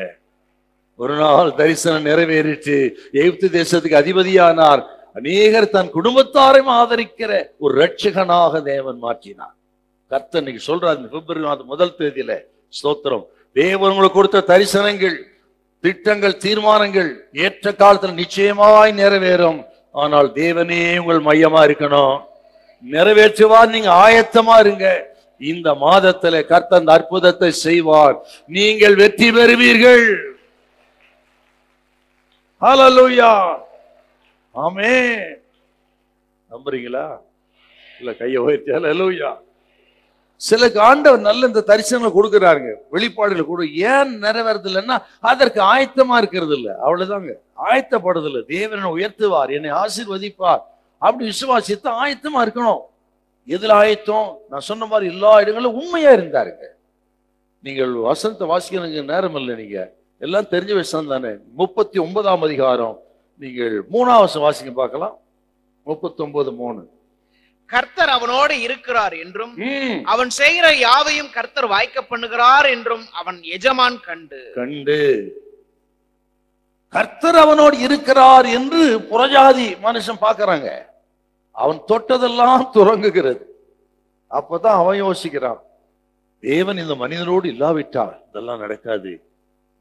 Speaker 1: ஒரு நாள் தரிசனம் நிறைவேறிட்டு எகிப்து தேசத்துக்கு அதிபதியானார். அநேகர் தன் குடும்பத்தாரையும் ஆதரிக்கிற ஒரு ரட்சகனாக தேவன் மாற்றினார். கர்த்தர் இன்னைக்கு சொல்றார், பிப்ரவரி மாதம் 1 தேதியில, ஸ்தோத்திரம், தேவன் உங்களுக்கு கொடுத்த தரிசனங்கள், திட்டங்கள், தீர்மானங்கள் ஏற்ற காலத்தில் நிச்சயமாய் நிறைவேறும். ஆனால் தேவனே உங்கள் மையமா இருக்கணும். நிறைவேற்றுவார். நீங்க ஆயத்தமா இருங்க. இந்த மாதத்துல கர்த்தர் அந்த அற்புதத்தை செய்வார். நீங்கள் வெற்றி பெறுவீர்கள். ஹல்லேலூயா, ஆமென். நம்புறீங்களா? இல்ல கையை உயர்த்தி ஹல்லேலூயா. சில ஆண்டவர் நல்ல இந்த தரிசனங்களை கொடுக்கிறாருங்க, வெளிப்பாடுகளை கொடு. ஏன் நிறைவேறது இல்லைன்னா அதற்கு ஆயத்தமா இருக்கிறது இல்லை. அவ்வளவுதாங்க. ஆயத்தப்படுறது இல்லை. தேவனை உயர்த்துவார், என்னை ஆசீர்வதிப்பார் அப்படி விசுவாசித்து ஆயத்தமா இருக்கணும். எதுல ஆயத்தம்? நான் சொன்ன மாதிரி எல்லா இடங்களும் உண்மையா இருந்தாருங்க. நீங்கள் வசனத்தை வாசிக்கிறதுக்கு நேரம் இல்லை. நீங்க எல்லாம் தெரிஞ்ச விஷயம் தானே. 39ஆம் அதிகாரம் நீங்கள் 3வது வாசிக்க பார்க்கலாம். 39:3.
Speaker 2: கர்த்தர் அவனோடு இருக்கிறார் என்றும் அவன் செய்கிற யாவையும் கர்த்தர் வாய்க்க பண்ணுகிறார் என்றும் அவன் எஜமான் கண்டு
Speaker 1: கர்த்தர் அவனோடு இருக்கிறார் என்று புறஜாதி மனுஷன் பார்க்கறாங்க. அவன் தொட்டதெல்லாம் துறங்குகிறது. அப்பதான் அவன் யோசிக்கிறான், தேவன் இந்த மனிதனோடு இல்லாவிட்டால் இதெல்லாம் நடக்காது.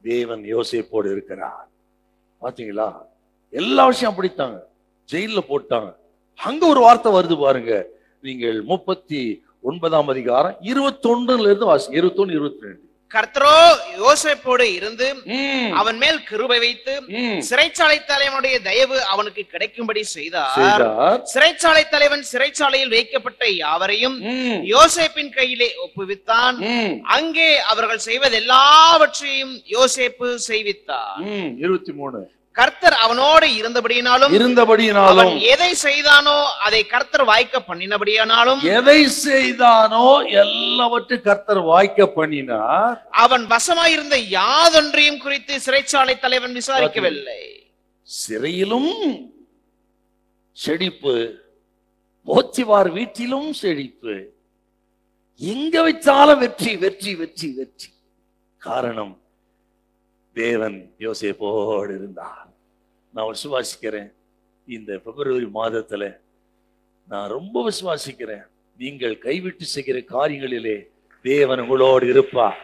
Speaker 1: தேவன் யோசேப்போடு இருக்கிறார். பாத்தீங்களா, எல்லா விஷயம் அப்படித்தாங்க. ஜெயில போட்டாங்க. அங்க ஒரு வார்த்தை வருது பாருங்க. நீங்கள் 39ஆம் அதிகாரம் 21 இருந்து வாசிங்க. 21, 22.
Speaker 2: கர்த்தரோ யோசேப்போடு இருந்து அவன் மேல் கிருபை வைத்து சிறைச்சாலை தலைவனுடைய தயவு அவனுக்கு கிடைக்கும்படி செய்தார். சிறைச்சாலை தலைவன் சிறைச்சாலையில் வைக்கப்பட்ட யாவரையும் யோசேப்பின் கையிலே ஒப்புவித்தான். அங்கே அவர்கள் செய்வது எல்லாவற்றையும் யோசேப்பு செய்வித்தார். 23. கர்த்தர் அவனோடு இருந்தபடியினாலும் எதை செய்தானோ அதை கர்த்தர் வாய்க்க பண்ணினபடியானாலும்
Speaker 1: எதை செய்தானோ எல்லாவற்றையும் கர்த்தர் வாய்க்க பண்ணினார்.
Speaker 2: அவன் வசமாயிருந்த யாதொன்றையும் குறித்து சிறைச்சாலை தலைவன் விசாரிக்கவில்லை.
Speaker 1: சிறையிலும் செழிப்பு, போத்திபார் வீட்டிலும் செழிப்பு, எங்க வச்சாலும் வெற்றி வெற்றி வெற்றி வெற்றி. காரணம், தேவன் யோசேப்போடு இருந்தார். நான் விசுவாசிக்கிறேன், இந்த பிப்ரவரி மாதத்துல நான் ரொம்ப விசுவாசிக்கிறேன், நீங்கள் கைவிட்டு செய்கிற காரியங்களிலே தேவன் உங்களோடு இருப்பார்.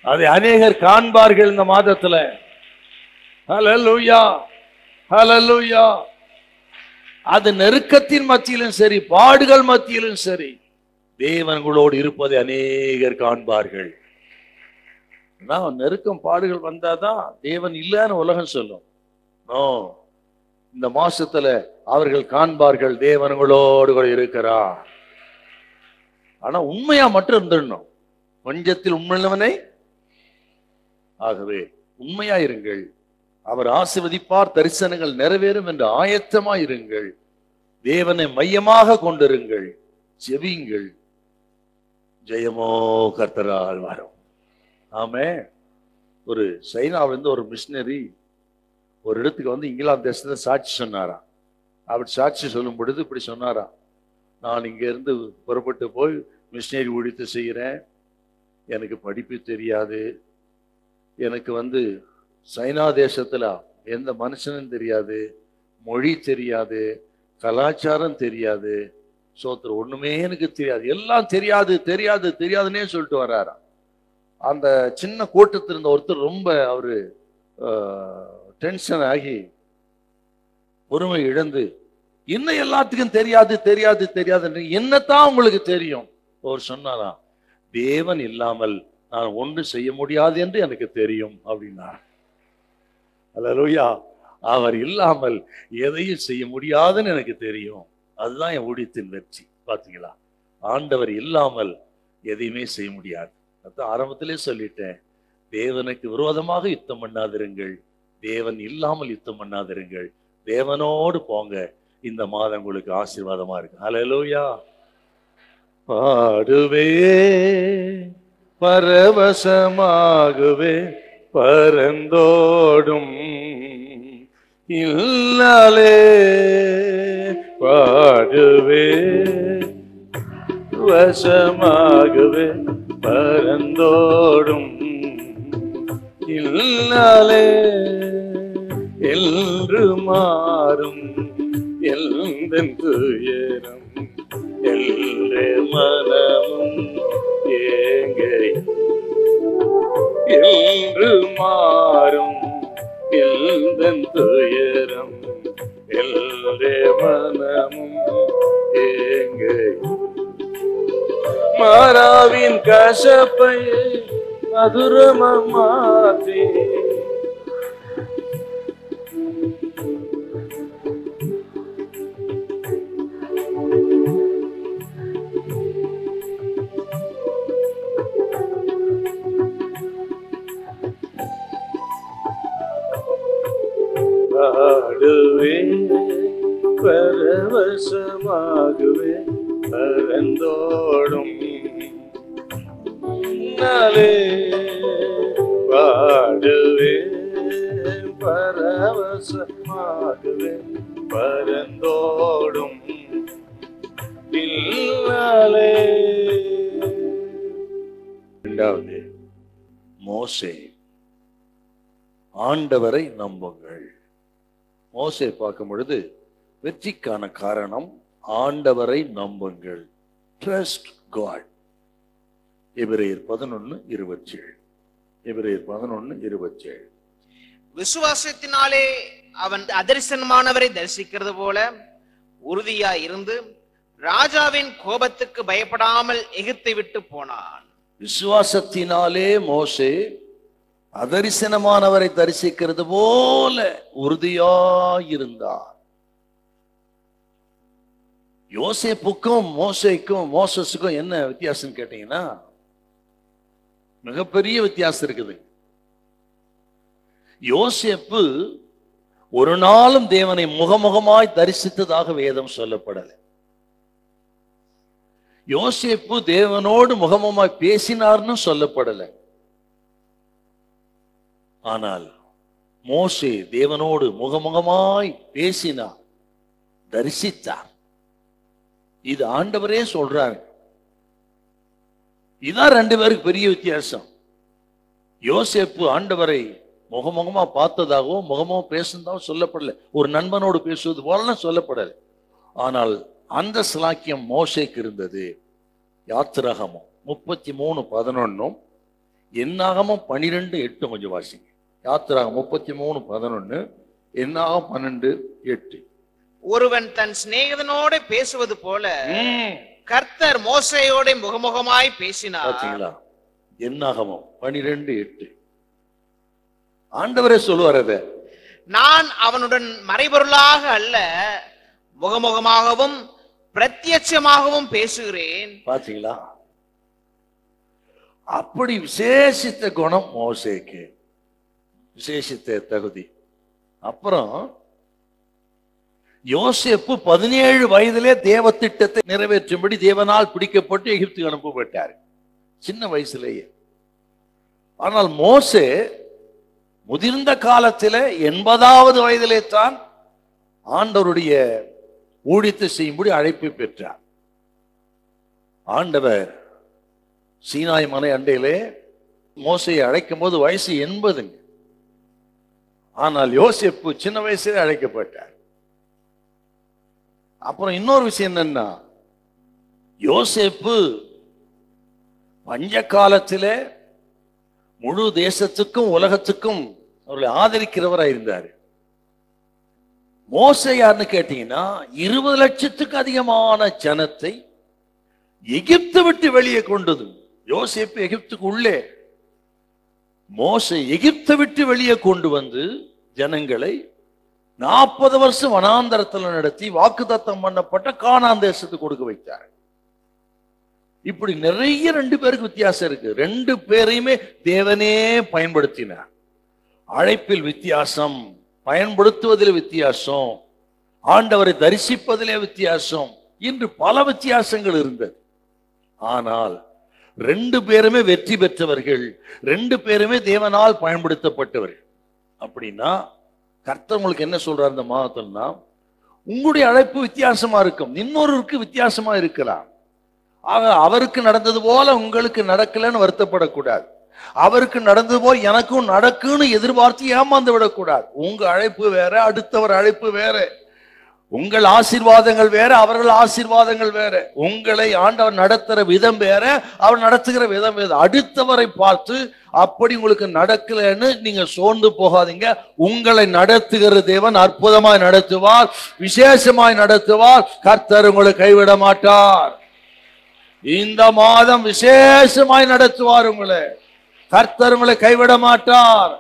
Speaker 1: அதை அநேகர் காண்பார்கள் இந்த மாதத்துல. ஹல்லேலூயா, ஹல்லேலூயா. அது நெருக்கத்தின் மத்தியிலும் சரி, பாடுகள் மத்தியிலும் சரி, தேவன் உங்களோடு இருப்பதை அநேகர் காண்பார்கள். நெருக்கம் பாடுகள் வந்தாதான் தேவன் இல்லைன்னு உலகம் சொல்லும். இந்த மாசத்துல அவர்கள் காண்பார்கள் தேவன்களோடு கூட இருக்கிறார். ஆனா உண்மையா மட்டும் இருந்துடணும். கொஞ்சத்தில் உண்மையானவனை. ஆகவே உண்மையா இருங்கள். அவர் ஆசீர்வதிப்பார், தரிசனங்கள் நிறைவேறும் என்று ஆயத்தமா இருங்கள். தேவனை மையமாக கொண்டிருங்கள், ஜெபியுங்கள். ஜெயமோ கர்த்தரால் வரும். ஆமே. ஒரு சைனாவிலிருந்து ஒரு மிஷினரி ஒரு இடத்துக்கு வந்து இங்கிலாந்து தேசத்துல சாட்சி சொன்னாராம். அப்படி சாட்சி சொல்லும் பொழுது இப்படி சொன்னாராம், நான் இங்க இருந்து புறப்பட்டு போய் மிஷினரி ஊழியத்தை செய்கிறேன். எனக்கு படிப்பு தெரியாது, எனக்கு சைனா தேசத்துல எந்த மனுஷனும் தெரியாது, மொழி தெரியாது, கலாச்சாரம் தெரியாது, சோத்திரம் ஒண்ணுமே எனக்கு தெரியாது, எல்லாம் தெரியாது தெரியாது தெரியாதுன்னே சொல்லிட்டு வர்றாராம். அந்த சின்ன கூட்டத்தில் இருந்த ஒருத்தர் ரொம்ப அவரு டென்ஷன் ஆகி பொறுமை இழந்து, இன்னும் எல்லாத்துக்கும் தெரியாது தெரியாது தெரியாது, என்னத்தான் உங்களுக்கு தெரியும்? அவர் சொன்னாராம், தேவன் இல்லாமல் நான் ஒன்று செய்ய முடியாது என்று எனக்கு தெரியும் அப்படின்னார். அல்லேலூயா. அவர் இல்லாமல் எதையும் செய்ய முடியாதுன்னு எனக்கு தெரியும். அதுதான் என் ஊழியத்தின் வெற்றி. பாத்தீங்களா, ஆண்டவர் இல்லாமல் எதையுமே செய்ய முடியாது. அதான் ஆரம்பத்திலே சொல்லிட்டேன், தேவனுக்கு விரோதமாக யுத்தம் பண்ணாதிருங்கள், தேவன் இல்லாமல் யுத்தம் பண்ணாதிருங்கள், தேவனோடு போங்க. இந்த மாதம் உங்களுக்கு ஆசீர்வாதமா இருக்கு. ஹல்லேலூயா. பாடுவே பரவசமாகுவே பரந்தோடும் இல்லாலே, பாடுவே வசமாகவே பரந்தோடும் இல்லாலே, என்று மாறும் எந்தன் துயரம் எல்லே மனமும் ஏங்கை, என்று மாறும் எந்தன் துயரம் எல்லே மனமும் ஏங்கை, மாறாவின் கசப்பை மதுரமாற்றி பாடுவே பரவசமாகுவே பரந்தோடும் பாடுவே பரவசமாகுவே பரந்தோடும் இல்லாலே. இரண்டாவது, மோசே ஆண்டவரை நம்புங்கள். மோசே பார்க்கும் பொழுது வெற்றிக்கான காரணம் ஆண்டவரை நம்புங்கள். Trust God. எபிரேயர் 11:27. எபிரேயர் 11:27.
Speaker 2: விசுவாசத்தினாலே அவன் அதரிசனமானவரை தரிசிக்கிறது போல உறுதியா இருந்து ராஜாவின் கோபத்துக்கு பயப்படாமல் எகிப்தை விட்டு போனான்.
Speaker 1: விசுவாசத்தினாலே மோசே அதரிசனமானவரை தரிசிக்கிறது போல உறுதியாயிருந்தார். யோசேப்புக்கும் மோசஸுக்கும் என்ன வித்தியாசம் கேட்டீங்கன்னா, மிகப்பெரிய வித்தியாசம் இருக்குது. யோசேப்பு ஒரு நாளும் தேவனை முகமுகமாய் தரிசித்ததாக வேதம் சொல்லப்படலை. யோசேப்பு தேவனோடு முகமுகமாய் பேசினார்னு சொல்லப்படலை. ஆனால் மோசே தேவனோடு முகமுகமாய் பேசினார், தரிசித்தார். இது ஆண்டவரே சொல்றாரு. இதான் ரெண்டு பேருக்கு பெரிய வித்தியாசம். யோசேப்பு ஆண்டவரை முகமுகமா பார்த்ததாகவோ முகமுகமா பேசுனதாகவும் சொல்லப்படல. ஒரு நண்பனோடு பேசுவது போல சொல்லப்படல. ஆனால் அந்த சிலாக்கியம் மோசேக்கு இருந்தது. யாத்திராகமம் 33:11, என்னாகமம் 12:8 கொஞ்சம் வாசிங்க. யாத்திராகமம் 33:11, என்னாகமம் 12:8.
Speaker 2: ஒருவன் தன் சிநேகிதனோடு பேசுவது போல கர்த்தர் மோசேயோட முகமுகமாய் பேசினார்.
Speaker 1: பாத்தீங்களா? என்னாகமம் 12:8. ஆண்டவரே சொல்லுவார், அத
Speaker 2: நான் அவனுடன் மறைபொருளாக அல்ல முகமுகமாகவும் பிரத்யட்சமாகவும் பேசுகிறேன்.
Speaker 1: பாத்தீங்களா? அப்படி விசேஷித்த குணம் மோசேக்கு, விசேஷித்த தகுதி. அப்புறம் யோசேப்பு 17 வயதிலே தேவ திட்டத்தை நிறைவேற்றும்படி தேவனால் பிடிக்கப்பட்டு எகிப்துக்கு அனுப்பப்பட்டார், சின்ன வயசுலேயே. ஆனால் மோசே முதிர்ந்த காலத்தில் 80வது வயதிலே தான் ஆண்டவருடைய ஊழியத்தை செய்யும்படி அழைப்பு பெற்றார். ஆண்டவர் சீனாய் மலை அண்டையிலே மோசையை அழைக்கும் போது வயசு 80. ஆனால் யோசேப்பு சின்ன வயசுல அழைக்கப்பட்டார். அப்புறம் இன்னொரு விஷயம் என்னன்னா, யோசேப்பு பஞ்ச காலத்திலே முழு தேசத்துக்கும் உலகத்துக்கும் அவர்களை ஆதரிக்கிறவராக இருந்தார். மோசே யாருன்னு கேட்டீங்கன்னா, 20 லட்சத்துக்கு அதிகமான ஜனத்தை எகிப்தை விட்டு வெளியே கொண்டது. யோசேப்பு எகிப்துக்கு உள்ளே, மோசே எகிப்தை விட்டு வெளியே கொண்டு வந்து ஜனங்களை 40 வருஷம் வனாந்தரத்தில் நடத்தி வாக்குத்தத்தம் பண்ணப்பட்ட கானான் தேசத்துக்கு கொடுக்க வைத்தார். இப்படி நிறைய 2 பேருக்கு வித்தியாசம் இருக்கு. 2 பேரையுமே தேவனே பயன்படுத்தினார். அழைப்பில் வித்தியாசம், பயன்படுத்துவதில் வித்தியாசம், ஆண்டவரை தரிசிப்பதிலே வித்தியாசம், இன்று பல வித்தியாசங்கள் இருந்தது. ஆனால் 2 பேருமே வெற்றி பெற்றவர்கள், 2 பேருமே தேவனால் பயன்படுத்தப்பட்டவர்கள். அப்படின்னா கர்த்தர் உங்களுக்கு என்ன சொல்றார் இந்த மாதத்தில்னா, உங்களுடைய அழைப்பு வித்தியாசமா இருக்கும், இன்னொருக்கு வித்தியாசமா இருக்கலாம். ஆக அவருக்கு நடந்தது போல உங்களுக்கு நடக்கலன்னு வருத்தப்படக்கூடாது. அவருக்கு நடந்தது போல எனக்கும் நடக்குன்னு எதிர்பார்த்து ஏமாந்து விடக்கூடாது. உங்க அழைப்பு வேற, அடுத்தவர் அழைப்பு வேற. உங்கள் ஆசீர்வாதங்கள் வேற, அவர்கள் ஆசீர்வாதங்கள் வேற. உங்களை ஆண்டவர் நடத்துகிற விதம் வேற, அவர் நடத்துகிற விதம் வேற. அடுத்தவரை பார்த்து அப்படி உங்களுக்கு நடக்கலன்னு நீங்க சோர்ந்து போகாதீங்க. உங்களை நடத்துகிற தேவன் அற்புதமாய் நடத்துவார், விசேஷமாய் நடத்துவார். கர்த்தர் உங்களை கைவிட மாட்டார். இந்த மாதம் விசேஷமாய் நடத்துவார் உங்களை. கர்த்தர் உங்களை கைவிட மாட்டார்.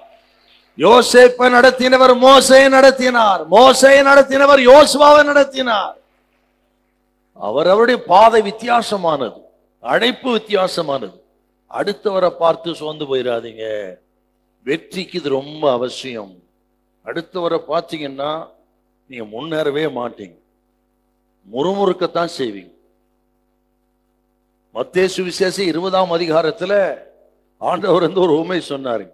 Speaker 1: யோசேப்பை நடத்தினவர் மோசேயை நடத்தினார், மோசேயை நடத்தினவர் யோசுவாவை நடத்தினார். அவருடைய பாதை வித்தியாசமானது, அழைப்பு வித்தியாசமானது. அடுத்தவரை பார்த்து சோர்ந்து போயிடாதீங்க. வெற்றிக்கு இது ரொம்ப அவசியம். அடுத்தவரை பார்த்தீங்கன்னா நீங்க முன்னேறவே மாட்டீங்க, முறுமுறுக்கத்தான் செய்வீங்க. மத்தேயு சுவிசேஷம் 20ஆம் அதிகாரத்துல ஆண்டவர் வந்து ஒரு உண்மை சொன்னாரு.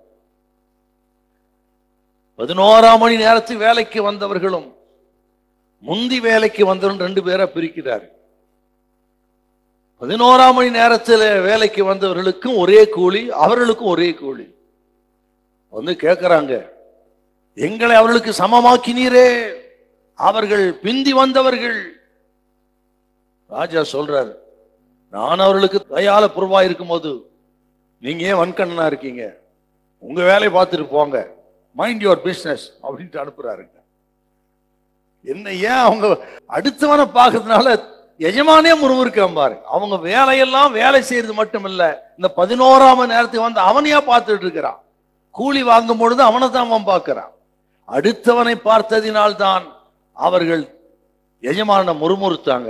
Speaker 1: 11ஆம் மணி நேரத்துக்கு வேலைக்கு வந்தவர்களும் முந்தி வேலைக்கு வந்தவர்கள் 2 பேரா பிரிக்கிறார். 11ஆம் மணி நேரத்தில் வேலைக்கு வந்தவர்களுக்கும் ஒரே கூலி, அவர்களுக்கும் ஒரே கூலி. வந்து கேட்கிறாங்க, எங்களை அவர்களுக்கு சமமாக்கினீரே, அவர்கள் பிந்தி வந்தவர்கள். ராஜா சொல்றாரு, நான் அவர்களுக்கு தயால புறவா இருக்கும் போது நீங்க ஏன் வன்கண்ணனா இருக்கீங்க? உங்க வேலையை பார்த்துட்டு போங்க, மைண்ட் யுவர் பிசினஸ் அப்படின்ட்டு அனுப்புறாருங்க. என்ன ஏன் அவங்க அடுத்தவனை பார்க்கறதுனால எஜமானே முறுமுறுக்காம பாருங்க. அவங்க வேலையெல்லாம் வேலை செய்யறது மட்டும் இல்ல, இந்த 11ஆம் நேரத்துக்கு வந்து அவனையா பார்த்துட்டு இருக்கிறான். கூலி வாங்கும் பொழுது அவனை தான் அவன் பார்க்கிறான். அடுத்தவனை பார்த்ததினால்தான் அவர்கள் எஜமான முறுமுறுத்தாங்க.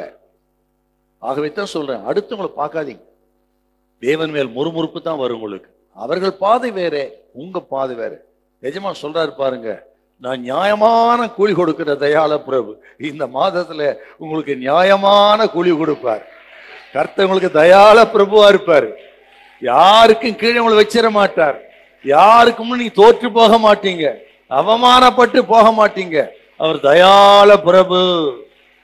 Speaker 1: ஆகவே தான் சொல்றேன், அடுத்தவங்களை பார்க்காதீங்க. தேவன் மேல் முறுமுறுப்பு தான் வரும் உங்களுக்கு. அவர்கள் பாதை வேற, உங்க பாதை வேற. எஜமான் சொல்றாரு பாருங்க, நான் நியாயமான கூலி கொடுக்கிற தயாள பிரபு, இந்த மாதத்துல உங்களுக்கு நியாயமான கூலி கொடுப்பார். கர்த்தர் உங்களுக்கு தயாள பிரபுவா இருப்பார். யாருக்கும் கீழே உங்களை வச்சிட மாட்டார். யாருக்கும் நீங்க தோற்று போக மாட்டீங்க, அவமானப்பட்டு போக மாட்டீங்க. அவர் தயாள பிரபு.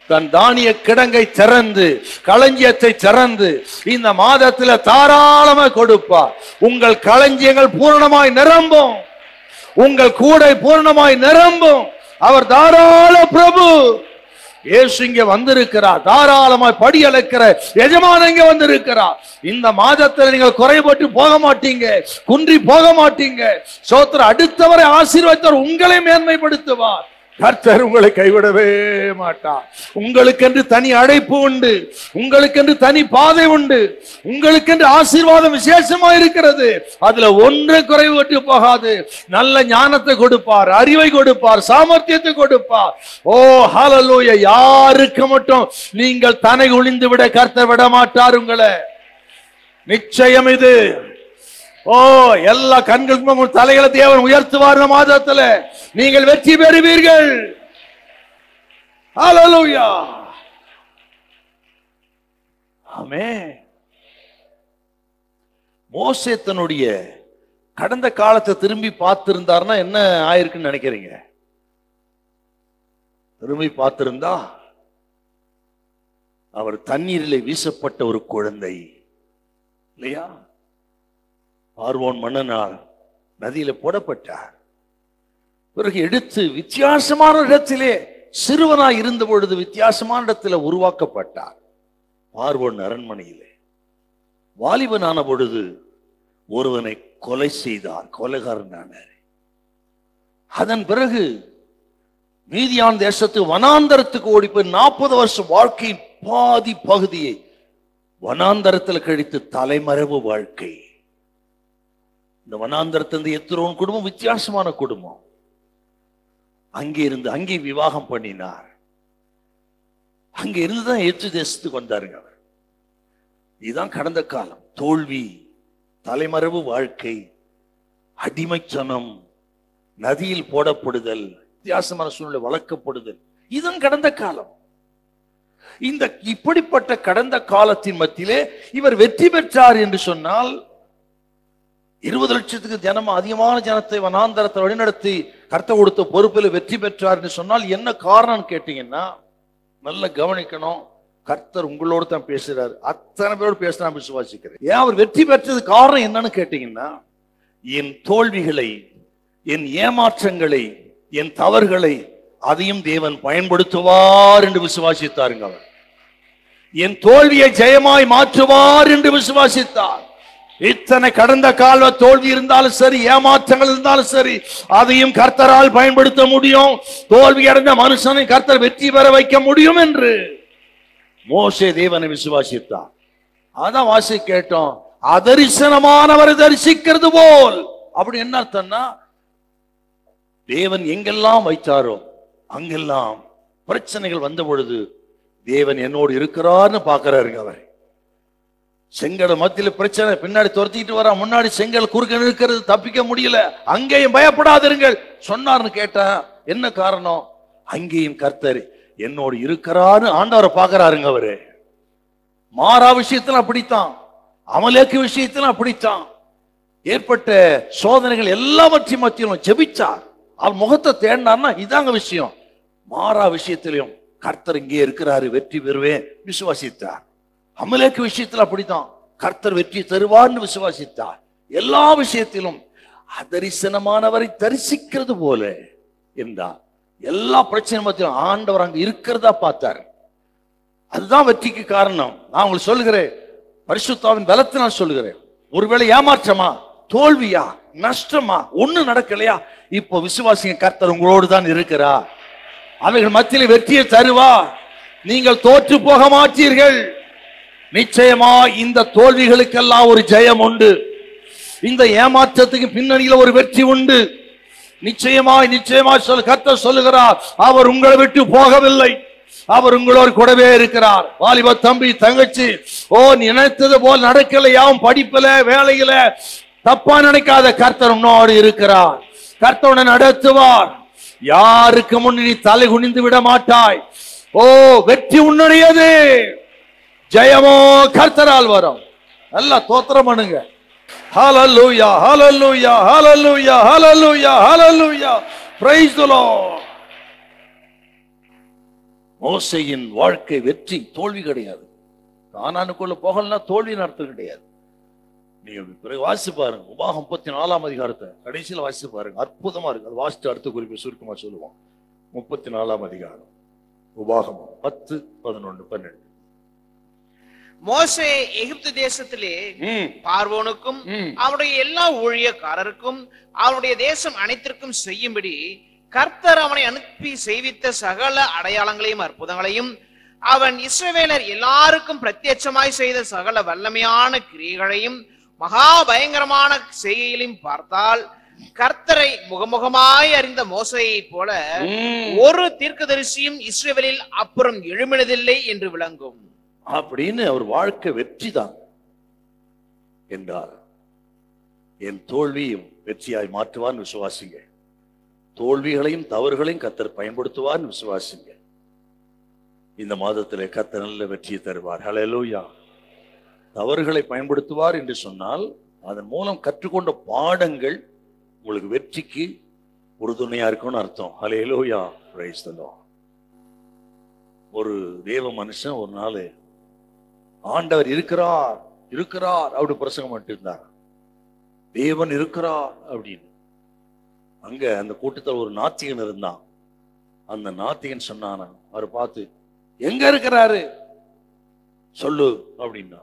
Speaker 1: தன் தானிய கிடங்கை திறந்து, களஞ்சியத்தை திறந்து இந்த மாதத்துல தாராளமா கொடுப்பார். உங்கள் களஞ்சியங்கள் பூரணமாய் நிரம்பும், உங்கள் கூடை பூரணமாய் நிரம்பும். அவர் தாராள பிரபு. இயேசு இங்க வந்திருக்கிறார். தாராளமாய் படி அளக்கிற எஜமான இங்க வந்திருக்கிறார். இந்த மாதத்தில் நீங்கள் குறைபட்டு போக மாட்டீங்க, குன்றி போக மாட்டீங்க. சோத்திர அடுத்தவரை ஆசீர்வதித்தவர் உங்களை மேன்மைப்படுத்துவார். கர்த்தர் உங்களை கைவிடவே மாட்டார். உங்களுக்கென்று தனி அழைப்பு உண்டு, உங்களுக்கென்று தனி பாதை உண்டு, உங்களுக்கென்று ஆசீர்வாதம் விசேஷமா இருக்கிறது. அதுல ஒன்று குறைபட்டு போகாது. நல்ல ஞானத்தை கொடுப்பார், அறிவை கொடுப்பார், சாமர்த்தியத்தை கொடுப்பார். ஓ ஹல்லேலூயா. யாருக்கு மட்டும் நீங்கள் தன்னை ஒளிந்து விட கர்த்தர் விட மாட்டார் உங்களை. நிச்சயம் இது. ஓ எல்லா கண்களுக்கும் தலைகளை தேவன் உயர்த்துவார். மாதத்துல நீங்கள் வெற்றி பெறுவீர்கள். ஹல்லேலூயா. ஆமென். மோசே தன்னுடைய கடந்த காலத்தை திரும்பி பார்த்திருந்தார்னா என்ன ஆயிருக்குன்னு நினைக்கிறீங்க? திரும்பி பார்த்திருந்தா அவர் தண்ணீரிலே வீசப்பட்ட ஒரு குழந்தை இல்லையா? பார்வோன் மன்னனால் நதியில போடப்பட்டார். பிறகு எடுத்து வித்தியாசமான இடத்திலே சிறுவனாய் இருந்த பொழுது வித்தியாசமான இடத்துல உருவாக்கப்பட்டார். பார்வோன் அரண்மனையிலே வாலிபனான பொழுது ஒருவனை கொலை செய்தார், கொலைகாரனானார். அதன் பிறகு மீதியான் தேசத்து வனாந்தரத்துக்கு ஓடி போய் 40 வருஷம் வாழ்க்கையின் பாதி பகுதியை வனாந்தரத்தில் கழித்து தலைமறைவு வாழ்க்கை. இந்த வனாந்தரத்திலிருந்து எத்திரோன் குடும்பம் வித்தியாசமான குடும்பம். அங்கே விவாகம் பண்ணினார். அங்கே இருந்துதான் எத்து தேசத்துக்கு வந்தாருங்க அவர். இதுதான் கடந்த காலம். தோல்வி, தலைமறைவு வாழ்க்கை, அடிமைத்தனம், நதியில் போடப்படுதல், வித்தியாசமான சூழ்நிலை வளர்க்கப்படுதல், இதுதான் கடந்த காலம். இந்த இப்படிப்பட்ட கடந்த காலத்தின் மத்தியிலே இவர் வெற்றி பெற்றார் என்று சொன்னால் 20 லட்சத்துக்கு ஜனம், அதிகமான ஜனத்தை வனாந்தரத்தை வழிநடத்தி கர்த்தர் கொடுத்த பொறுப்பில் வெற்றி பெற்றார் என்று சொன்னால் என்ன காரணம் கேட்டீங்கன்னா, நல்ல கவனிக்கணும். கர்த்தர் உங்களோடு தான் பேசுறாரு. அத்தனை பேரோடு பேச நான் விசுவாசிக்கிறேன். ஏன் அவர் வெற்றி பெற்றது காரணம் என்னன்னு கேட்டீங்கன்னா, என் தோல்விகளை, என் ஏமாற்றங்களை, என் தவறுகளை அதையும் தேவன் பயன்படுத்துவார் என்று விசுவாசித்தாருங்க. அவர் என் தோல்வியை ஜெயமாய் மாற்றுவார் என்று விசுவாசித்தார். இத்தனை கடந்த கால தோல்வி இருந்தாலும் சரி, ஏமாற்றங்கள் இருந்தாலும் சரி, அதையும் கர்த்தரால் பயன்படுத்த முடியும். தோல்வி அடைந்த மனுஷனை கர்த்தர் வெற்றி பெற வைக்க முடியும் என்று மோசே தேவனை விசுவாசித்தார். அதான் வாசி கேட்டோம், அதரிசனமானவரை தரிசிக்கிறது போல். அப்படி என்ன அர்த்தம்னா, தேவன் எங்கெல்லாம் வைத்தாரோ அங்கெல்லாம் பிரச்சனைகள் வந்த பொழுது தேவன் என்னோடு இருக்கிறார்னு பார்க்கிறாருங்க. அவர் செங்கல் மத்தியில பிரச்சனை, பின்னாடி துரத்திட்டு வர, முன்னாடி செங்கல் குறுக்க இருக்கிறது, தப்பிக்க முடியல. அங்கேயும் பயப்படாதிருங்கள் சொன்னார்னு கேட்டா என்ன காரணம்? அங்கேயும் கர்த்தர் என்னோடு இருக்கிறாரு ஆண்டவரை பார்க்கிறாருங்க. அவரு மாறா விஷயத்துல அப்படித்தான், அமலேக்கு விஷயத்துல அப்படித்தான். ஏற்பட்ட சோதனைகள் எல்லாவற்றையும் மத்தியிலும் ஜெபிச்சார். அவர் முகத்தை தேடினார்னா இதாங்க விஷயம். மாறா விஷயத்திலையும் கர்த்தர் இங்கே இருக்கிறாரு, வெற்றி பெறுவேன் விசுவாசித்தார். அமலேக்கு விஷயத்தில் அப்படித்தான், கர்த்தர் வெற்றி தருவார்னு விசுவாசித்தார். எல்லா விஷயத்திலும் அதரிசனமானவரை தரிசிக்கிறது போல என்றார். எல்லா பிரச்சனை மத்தியும் ஆண்டவர் அங்க இருக்கிறதா பார்த்தார். அதுதான் வெற்றிக்கு காரணம். நான் உங்களுக்கு சொல்லுகிறேன், பரிசுத்தாவின் பலத்தை நான் சொல்லுகிறேன். ஒருவேளை ஏமாற்றமா, தோல்வியா, நஷ்டமா, ஒண்ணு நடக்கலையா, இப்போ விசுவாசிங்க கர்த்தர் உங்களோடு தான் இருக்கிறார். அவைகள் மத்தியில் வெற்றியை தருவா. நீங்கள் தோற்று போக மாட்டீர்கள். நிச்சயமா இந்த தோல்விகளுக்கெல்லாம் ஒரு ஜெயம் உண்டு. இந்த ஏமாற்றத்துக்கு பின்னணியில் ஒரு வெற்றி உண்டு. நிச்சயமாய் நிச்சயமாய் கர்த்தர் சொல்லுகிறார், அவர் உங்களை விட்டு போகவில்லை, அவர் உங்களோடு கூடவே இருக்கிறார். வாலிப தம்பி தங்கச்சி, நினைத்தது போல் நடக்கலையாவும் படிப்புல வேலையில தப்பா நினைக்காத, கர்த்தர் உன்னோடு இருக்கிறார். கர்த்தர் நடத்துவார். யாருக்கு முன் நீ தலை குனிந்து விட மாட்டாய். வெற்றி உன்னுடையது, ஜெயமோ கர்த்தரால் வரும். நல்லா தோத்திரம் பண்ணுங்க. Hallelujah, hallelujah, hallelujah, hallelujah, hallelujah. Praise the lord. மோசேயின் வாழ்க்கை வெற்றி, தோல்வி கிடையாது. கானானுக்குள்ள போகலன்னா தோல்வி நடத்த கிடையாது. நீங்க பிறகு வாசிச்சு பாருங்க, உபாகம் 34ஆம் அதிகாரத்தை கடைசியில் வாசிச்சு பாருங்க, அற்புதமா இருக்கு. அது வாசித்து அடுத்த குறிப்பு சுருக்கமா சொல்லுவோம். 34ஆம் அதிகாரம், உபாகம் 10, 11, 12.
Speaker 2: மோசே எகிப்து தேசத்திலே பார்வோனுக்கும் அவருடைய எல்லா ஊழியக்காரருக்கும் அவருடைய தேசம் அனைத்திற்கும் செய்யும்படி கர்த்தர் அவனை அனுப்பி செய்வித்த சகல அடையாளங்களையும் அற்புதங்களையும் அவன் இஸ்ரவேலர் எல்லாருக்கும் பிரத்யட்சமாய் செய்த சகல வல்லமையான கிரியைகளையும் மகா பயங்கரமான செய்கைகளையும் பார்த்தால், கர்த்தரை முகமுகமாய் அறிந்த மோசேயை போல ஒரு தீர்க்கதரிசியும் இஸ்ரவேலில் அப்புறம் எழும்பினதில்லை என்று விளங்கும்.
Speaker 1: அப்படின்னு அவர் வாழ்க்கை வெற்றி தான் என்றார். என் தோல்வியும் வெற்றியாய் மாற்றுவான் விசுவாசிங்க. தோல்விகளையும் தவறுகளையும் கர்த்தர் பயன்படுத்துவார் விசுவாசிங்க. இந்த மாதத்திலே கர்த்தர் நல்ல வெற்றியை தருவார். ஹல்லேலூயா. தவறுகளை பயன்படுத்துவார் என்று சொன்னால் அதன் மூலம் கற்றுக்கொண்ட பாடங்கள் உங்களுக்கு வெற்றிக்கு உறுதுணையா இருக்கும்னு அர்த்தம். ஹல்லேலூயா. Praise the lord. ஒரு தேவ மனுஷன் ஒரு நாள் ஆண்டவர் இருக்கிறார் இருக்கிறார் அப்படி பிரசங்கம் பண்ணிட்டு இருந்தார். தேவன் இருக்கிறார் அப்படின்னு. அங்க அந்த கூட்டத்தில் ஒரு நாத்திகன் இருந்தான். அந்த நாத்திகன் சொன்னான, அவரை பார்த்து, எங்க இருக்கிறாரு சொல்லு அப்படின்னா.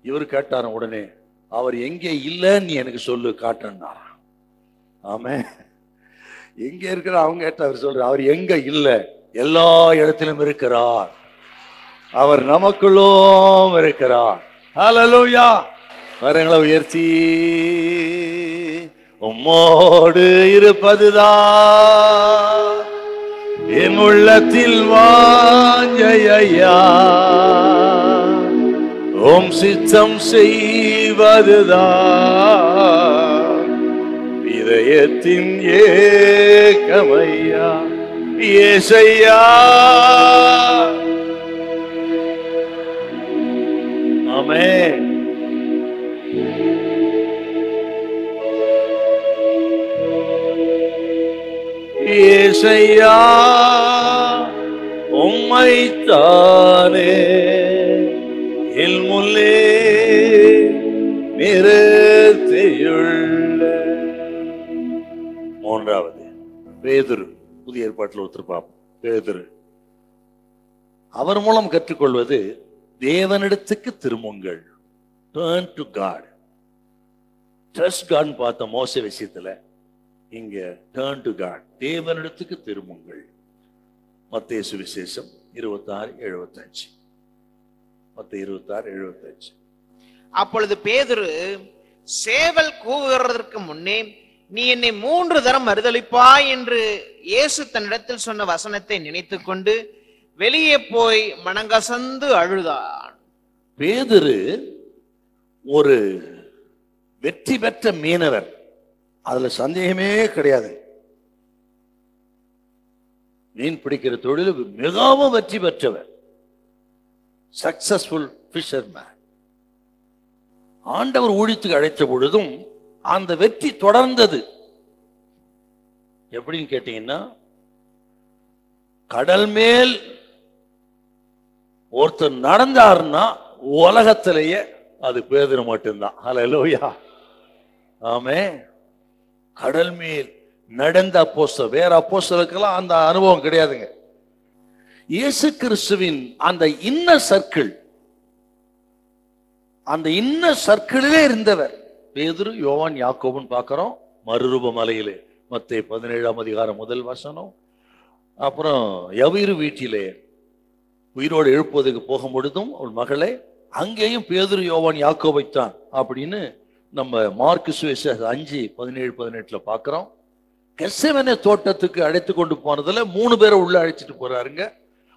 Speaker 1: இவர் கேட்டார உடனே, அவர் எங்கே இல்லைன்னு நீ எனக்கு சொல்லு காட்டுன்னா. ஆமே, எங்க இருக்கிற அவங்க கேட்ட அவர் சொல்ற, அவர் எங்க இல்லை, எல்லா இடத்திலும் இருக்கிறார், அவர் நமக்குள்ளும் இருக்கிறார். ஹல்லேலூயா. கரங்களை உயர்த்தி, உம்மோடு இருப்பதுதான் என் உள்ளத்தில் வாஞ்சையா, உம் சித்தம் செய்வதுதான் இதயத்தின் ஏக்கமையா. ஏசையா. ஆமென். ஏசையா, உம்மைத்தானே என் முன்னே நிறுத்தியுள்ள. மூன்றாவது பேதுரு. புதிய ஏற்பாட்டில் ஒருத்தர் பார்ப்போம். பேதுரு. அவர் மூலம் கற்றுக்கொள்வது தேவனிடத்துக்கு திரும்புங்கள். Turn to God. Trust God பார்த்த மோசே விஷயத்துல இங்க turn to God, தேவனிடத்துக்கு திரும்புங்கள். மத்தேயு சுவிசேஷம் 26:75. மத்தேயு 26:75.
Speaker 2: அப்பொழுது பேதுரு, சேவல் கூவுகிறதற்கு முன்னே நீ என்னை 3 தரம் மறுதலிப்பாய் என்று இயேசு தன்னிடத்தில் சொன்ன வசனத்தை நினைத்துக் கொண்டு வெளியே போய் மனங்கசந்து அழுதான்.
Speaker 1: பேதுரு ஒரு வெற்றி பெற்ற மீனவர், அதுல சந்தேகமே கிடையாது. மீன் பிடிக்கிற தொழில் மிகவும் வெற்றி பெற்றவர், சக்சஸ்ஃபுல் ஃபிஷர்மேன். ஆண்டவர் ஊழியத்துக்கு அழைத்த பொழுதும் அந்த வெற்றி தொடர்ந்தது. எப்படின்னு கேட்டீங்கன்னா, கடல் மேல் ஒருத்தர் நடந்தாருன்னா உலகத்திலேயே அது பேதுரு மட்டும்தான். ஹல்லேலூயா. ஆமென். கடல் மேல் நடந்த அப்போஸ்தலர். வேற அப்போஸ்தலருக்கெல்லாம் அந்த அனுபவம் கிடையாதுங்க. இயேசு கிறிஸ்துவின் அந்த இன்னர் சர்க்கிள், அந்த இன்னர் சர்க்கிளிலே இருந்தவர் பேதுரு, யோவான், யாக்கோபுன்னு பார்க்கிறோம். மறுரூப மலையிலே மத்தேயு 17ஆம் அதிகாரம் 1 வசனம். அப்புறம் யவீரு வீட்டிலே உயிரோடு எழுப்புவதற்கு போகும் பொழுதும் அவள் மகளே, அங்கேயும் பேதுரு, யோவான், யாக்கோபைத்தான் அப்படின்னு நம்ம மார்க்கு சுவிசேஷம் 5:17-18 பார்க்கிறோம். கெத்செமனே தோட்டத்துக்கு அழைத்து கொண்டு போனதுல 3 பேரை உள்ள அழைச்சிட்டு போறாருங்க.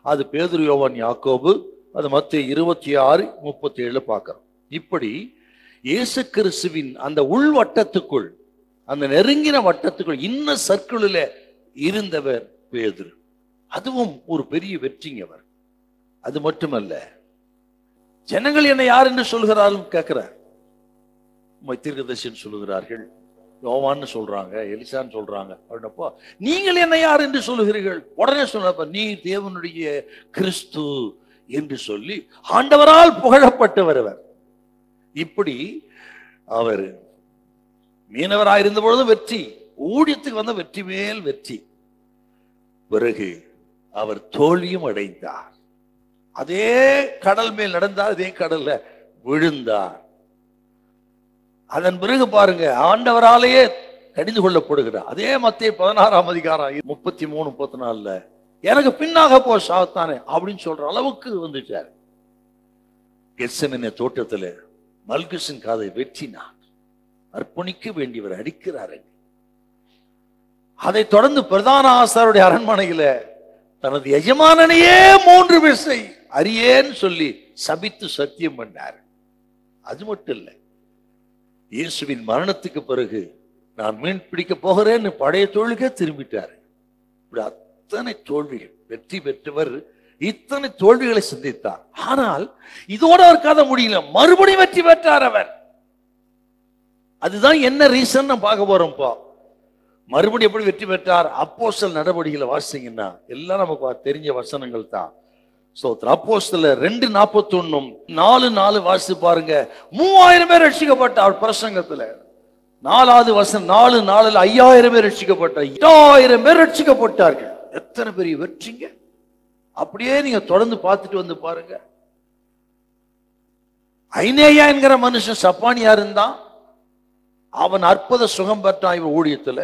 Speaker 1: அது பேதுரு, யோவான், யாக்கோபு. அது மத்தேயு 26:37 பார்க்கிறோம். இப்படி இயேசு கிறிஸ்துவின் அந்த உள் வட்டத்துக்குள், அந்த நெருங்கின வட்டத்துக்குள், இன்ன சர்க்கிளில் இருந்தவர் பேதுரு. அதுவும் ஒரு பெரிய வெற்றிங்கவர். அது மட்டுமல்ல, ஜனங்கள் என்னை யார் என்று சொல்கிறார்கள் கேட்கிறார். தீர்க்கதரிசின்னு சொல்லுகிறார்கள், யோவான்னு சொல்றாங்க, எலிசான்னு சொல்றாங்க. அப்படின்னப்போ நீங்கள் என்ன யார் என்று சொல்லுகிறீர்கள்? உடனே சொன்னப்ப நீ தேவனுடைய கிறிஸ்து என்று சொல்லி ஆண்டவரால் புகழப்பட்டவர் அவர். இப்படி அவர் மீனவராயிருந்த பொழுது வெற்றி, ஊழியத்துக்கு வந்த வெற்றி மேல் வெற்றி. பிறகு அவர் தோல்வியும் அடைந்தார். அதே கடல் மேல் நடந்தார், அதே கடல்ல விழுந்தார். அதன் பிறகு பாருங்க, ஆண்டவராலேயே கடிந்து கொள்ளப்படுகிறார். அதே மத்தேயு 16ஆம் அதிகாரம் 33-34 எனக்கு பின்னாக போ சாத்தானே அப்படின்னு சொல்ற அளவுக்கு வந்துட்டார். கெத்செமனே தோட்டத்துல மல்குசின் காதை வெற்றினார். அர்ப்பணிக்க வேண்டியவர் அடிக்கிறார். அதை தொடர்ந்து பிரதான ஆசாரியருடைய அரண்மனையில தனது எஜமானனையே 3 விசை அறியேன்னு சொல்லி சபித்து சத்தியம் பண்ணார். அது மட்டும் இல்லை, இயேசுவின் மரணத்துக்கு பிறகு நான் மீன் பிடிக்க போகிறேன்னு பழைய தொழிலுக்கே திரும்பிட்டார். இப்படி அத்தனை தோல்விகள், வெற்றி பெற்றவர் இத்தனை தோல்விகளை சந்தித்தார். ஆனால் இதோட அவர் கதை முடியல, மறுபடியும் வெற்றி பெற்றார் அவர். அதுதான் என்ன ரீசன் நம்ம பார்க்க போறோம்ப்பா. மறுபடியும் எப்படி வெற்றி பெற்றார்? அப்போஸ்தலர் நடவடிக்கைகளை வாசிங்கன்னா எல்லாம் நமக்கு தெரிஞ்ச வசனங்கள் தான். அப்போஸ்தலர் 2:41 4:4 வாசி பாருங்க. 3000 பேர் ரட்சிக்கப்பட்டார் பிரசங்கத்துல. 4வது வசனம் 4:4 5000 பேர் ரட்சிக்கப்பட்டார். 8000 பேர் ரட்சிக்கப்பட்டார்கள். எத்தனை பெரிய வெற்றிங்க! அப்படியே நீங்க தொடர்ந்து பார்த்துட்டு வந்து பாருங்க. ஐனேயா என்கிற மனுஷன் சப்பானியா இருந்தான். அவன் அற்புத சுகம் பெற்றான் இவன் ஊழியத்துல.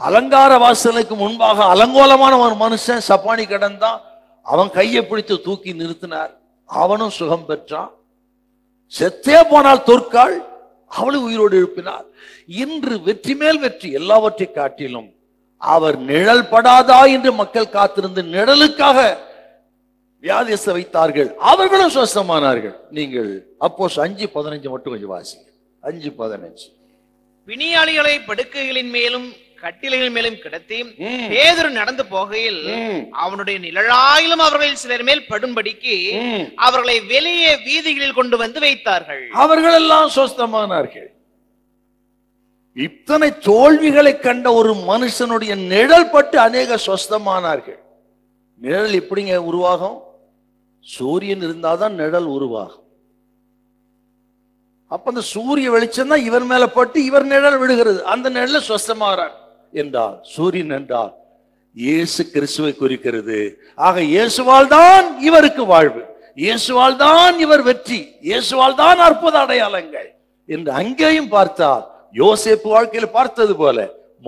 Speaker 1: அலங்கார வாசலுக்கு முன்பாக அலங்கோலமான ஒரு மனுஷன் சப்பானி கிடந்தான். அவன் கையை பிடித்து தூக்கி நிறுத்தினார், அவனும் சுகம் பெற்றான். செத்தே போனால் தொற்காள், அவளை உயிரோடு எழுப்பினார். இன்று வெற்றி மேல் வெற்றி. எல்லாவற்றை காட்டிலும் அவர் நிழல் படாதா என்று மக்கள் காத்திருந்து நிழலுக்காக வியாதியஸ்த வைத்தார்கள், அவர்களும் சுவஸ்தமானார்கள். நீங்கள் அப்போஸ் 5:15 மட்டும் கொஞ்சம் வாசிங்க. 5:15
Speaker 2: பிணியாளிகளை படுக்கைகளின் மேலும் கட்டிலைகள் மேலும் கிடத்தி பேதுரு நடந்து போகையில் அவனுடைய நிழலாயிலும் அவர்களில் சிலர் மேல் படும்படிக்கு அவர்களை வெளியே வீதிகளில் கொண்டு வந்து வைத்தார்கள்.
Speaker 1: அவர்கள் எல்லாம் சுவஸ்தமானார்கள். இத்தனை தோல்விகளை கண்ட ஒரு மனுஷனுடைய நிழல் பட்டு அநேக சுவஸ்தமானார்கள். நிழல் எப்படிங்க உருவாகும்? சூரியன் இருந்தாதான் நிழல் உருவாகும். அப்ப அந்த சூரிய வெளிச்சம் தான் இவர் மேல பட்டு இவர் நிழல் விடுகிறது. அந்த நிழல் சுவஸ்தமாகிறார் என்றால் சூரியன் என்றால் இயேசு கிறிஸ்துவை குறிக்கிறது. ஆக இயேசுவால் தான் இவருக்கு வாழ்வு, இயேசுவால் தான் இவர் வெற்றி, இயேசுவால் தான் அற்புத அடையாளங்கள் என்று அங்கேயும் பார்த்தால் யோசேப்பு வாழ்க்கையில் பார்த்தது போல,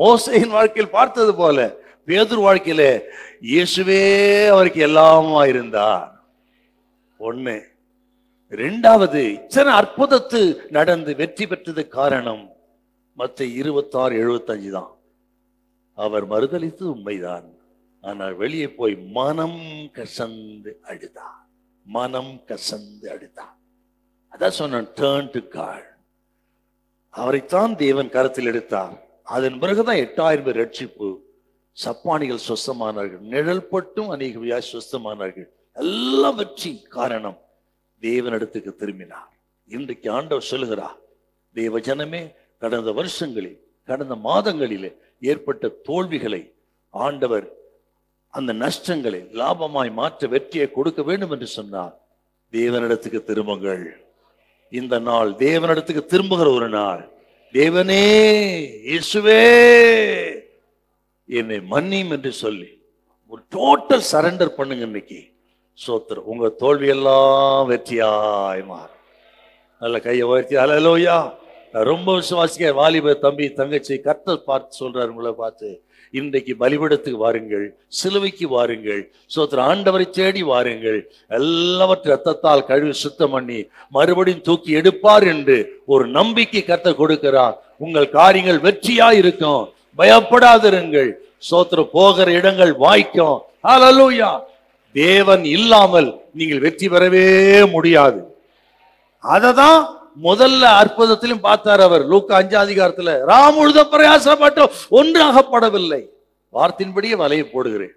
Speaker 1: மோசேயின் வாழ்க்கையில் பார்த்தது போல, பேதுரு வாழ்க்கையில இயேசுவே அவருக்கு எல்லாமா இருந்தார். ஒண்ணு. இரண்டாவது, இத்தனை அற்புதத்து நடந்து வெற்றி பெற்றது காரணம் மத்தேயு 26:75 தான். அவர் மறுதலித்து உண்மைதான், ஆனால் வெளியே போய் மனம் கசந்து அழுதார். மனம் கசந்து அழுதார். அதான் சொன்ன டர்ன் டு காட். அவரைத்தான் தேவன் கருத்தில் எடுத்தார். அதன் பிறகுதான் 8000 பேர் ரட்சிப்பு. சப்பானிகள் சொஸ்தமானார்கள், நிழல் பட்டும் அநேக வியாதி சொஸ்தமானார்கள். எல்லாம் வெற்றி காரணம் தேவனிடத்துக்கு திரும்பினார். இன்றைக்கு ஆண்டவர் சொல்லுகிறார், தேவ ஜனமே, கடந்த வருஷங்களில் கடந்த மாதங்களிலே ஏற்பட்ட தோல்விகளை ஆண்டவர் அந்த நஷ்டங்களை லாபமாய் மாற்ற வெற்றியை கொடுக்க வேண்டும் என்று சொன்னார். தேவனிடத்துக்கு திரும்புங்கள். இந்த நாள் தேவனிடத்துக்கு திரும்புகிற ஒரு நாள். தேவனே, இயேசுவே என்னை மன்னியும் என்று சொல்லி ஒரு டோட்டல் சரண்டர் பண்ணுங்க இன்னைக்கு. சோத்திரம். உங்க தோல்வி எல்லாம் வெற்றியாய் மாறும். நல்ல கையை உயர்த்தி ஹல்லேலூயா. நான் ரொம்ப விசுவாசிக்க வாலிப தம்பி தங்கச்சி கர்த்தர் பார்த்து சொல்றாரு, உங்களை பார்த்து இன்றைக்கு பலிபீடத்துக்கு வாருங்கள், சிலுவைக்கு வாருங்கள், சோத்திரம், ஆண்டவரை தேடி வாருங்கள், எல்லாவற்றை ரத்தத்தால் கழுவி சுத்தம் பண்ணி மறுபடியும் தூக்கி எடுப்பார் என்று ஒரு நம்பிக்கை கர்த்தர் கொடுக்கிறார். உங்கள் காரியங்கள் வெற்றியா இருக்கும், பயப்படாதிருங்கள். சோத்திரம். போகிற இடங்கள் வாய்க்கும். ஹல்லேலூயா. தேவன் இல்லாமல் நீங்கள் வெற்றி பெறவே முடியாது. அததான் முதல்ல அற்புதத்திலும் பார்த்தார் அவர். லூக்கா 5ஆம் அதிகாரத்துல ராமுழுத பிரயாசப்பட்டோம் ஒன்றாகப்படவில்லை, வார்த்தையின்படியே வலையை போடுகிறேன்.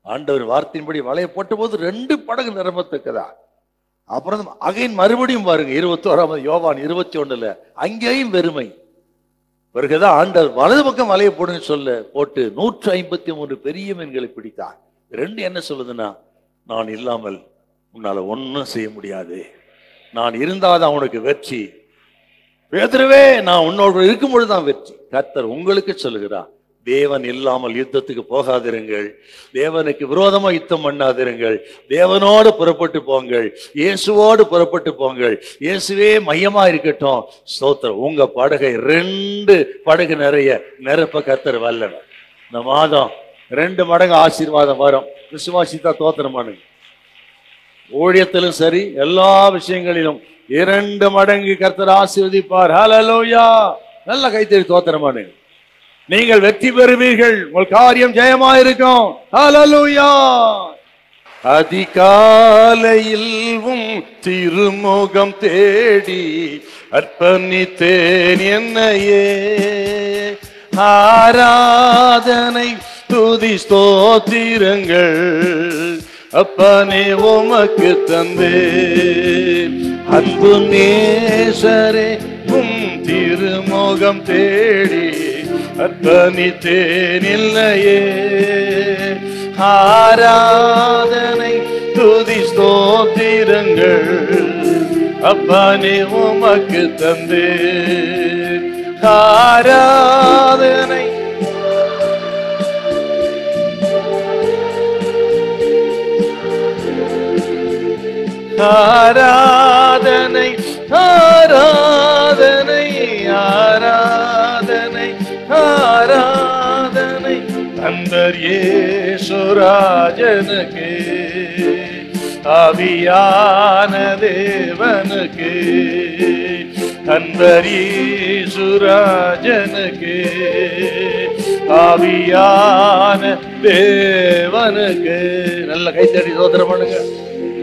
Speaker 1: ஆண்டவர் வார்த்தையின்படி வலையை போட்ட போது 2 படகு நிரம்பத்தக்கதா. அப்புறம் அகைன் மறுபடியும் பாருங்க 21 யோவான் 21 அங்கேயும் வெறுமை. பிறகுதான் ஆண்டவர் வலது பக்கம் வலையை போடுன்னு சொல்ல போட்டு 153 பெரிய மீன்களை பிடித்தார். 2 என்ன சொல்லுதுன்னா, நான் இல்லாமல் உன்னால ஒன்னும் செய்ய முடியாது, நான் இருந்தாதான் உனக்கு வெற்றி. பேதுருவே, நான் உன்னோடு இருக்கும் பொழுதுதான் வெற்றி. கர்த்தர் உங்களுக்கு சொல்லுகிறார், தேவன் இல்லாமல் யுத்தத்துக்கு போகாதிருங்கள், தேவனுக்கு விரோதமா யுத்தம் பண்ணாதிருங்கள், தேவனோடு புறப்பட்டு போங்கள், இயேசுவோடு புறப்பட்டு போங்கள், இயேசுவே மையமா இருக்கட்டும். ஸ்தோத்திரம். உங்க படகை 2 படகு நிறைய நிரப்ப கர்த்தர் வல்லவர். இந்த மாதம் 2 மடங்கு ஆசீர்வாதம் வரும். விசுவாசித்தா தோத்திரம் பண்ணுங்க. ஊழியத்திலும் சரி, எல்லா விஷயங்களிலும் 2 மடங்கு கர்த்தர் ஆசீர்வதிப்பார். ஹல்லேலூயா. நல்ல கைத்தறி தோத்திரம் பண்ணுங்க. நீங்கள் வெற்றி பெறுவீர்கள், உங்கள் காரியம் ஜெயமா இருக்கும். ஹல்லேலூயா. அதிகாலையில் திருமுகம் தேடி அர்ப்பணித்தேன் என்னையே, ஆராதனை துதி ஸ்தோத்திரங்கள் அப்பனே உமக்கு தந்தே. அன்பு நேசரே, திருமுகம் தேடி அர்ப்பணித்தேன் இல்லையே, ஆராதனை துதி ஸ்தோத்திரங்கள் அப்பனே உமக்கு தந்தே. ஆராதனை ஆராதனை ஆராதனை ஆராதனை ஆராதனை அன்பர் இயேசுராஜனுக்கு, ஆவியான தேவனுக்கு, அன்பர் இயேசுராஜனுக்கு, ஆவியான தேவனுக்கு. நல்ல கைத்தடி தோத்திரம் பண்ணுங்க.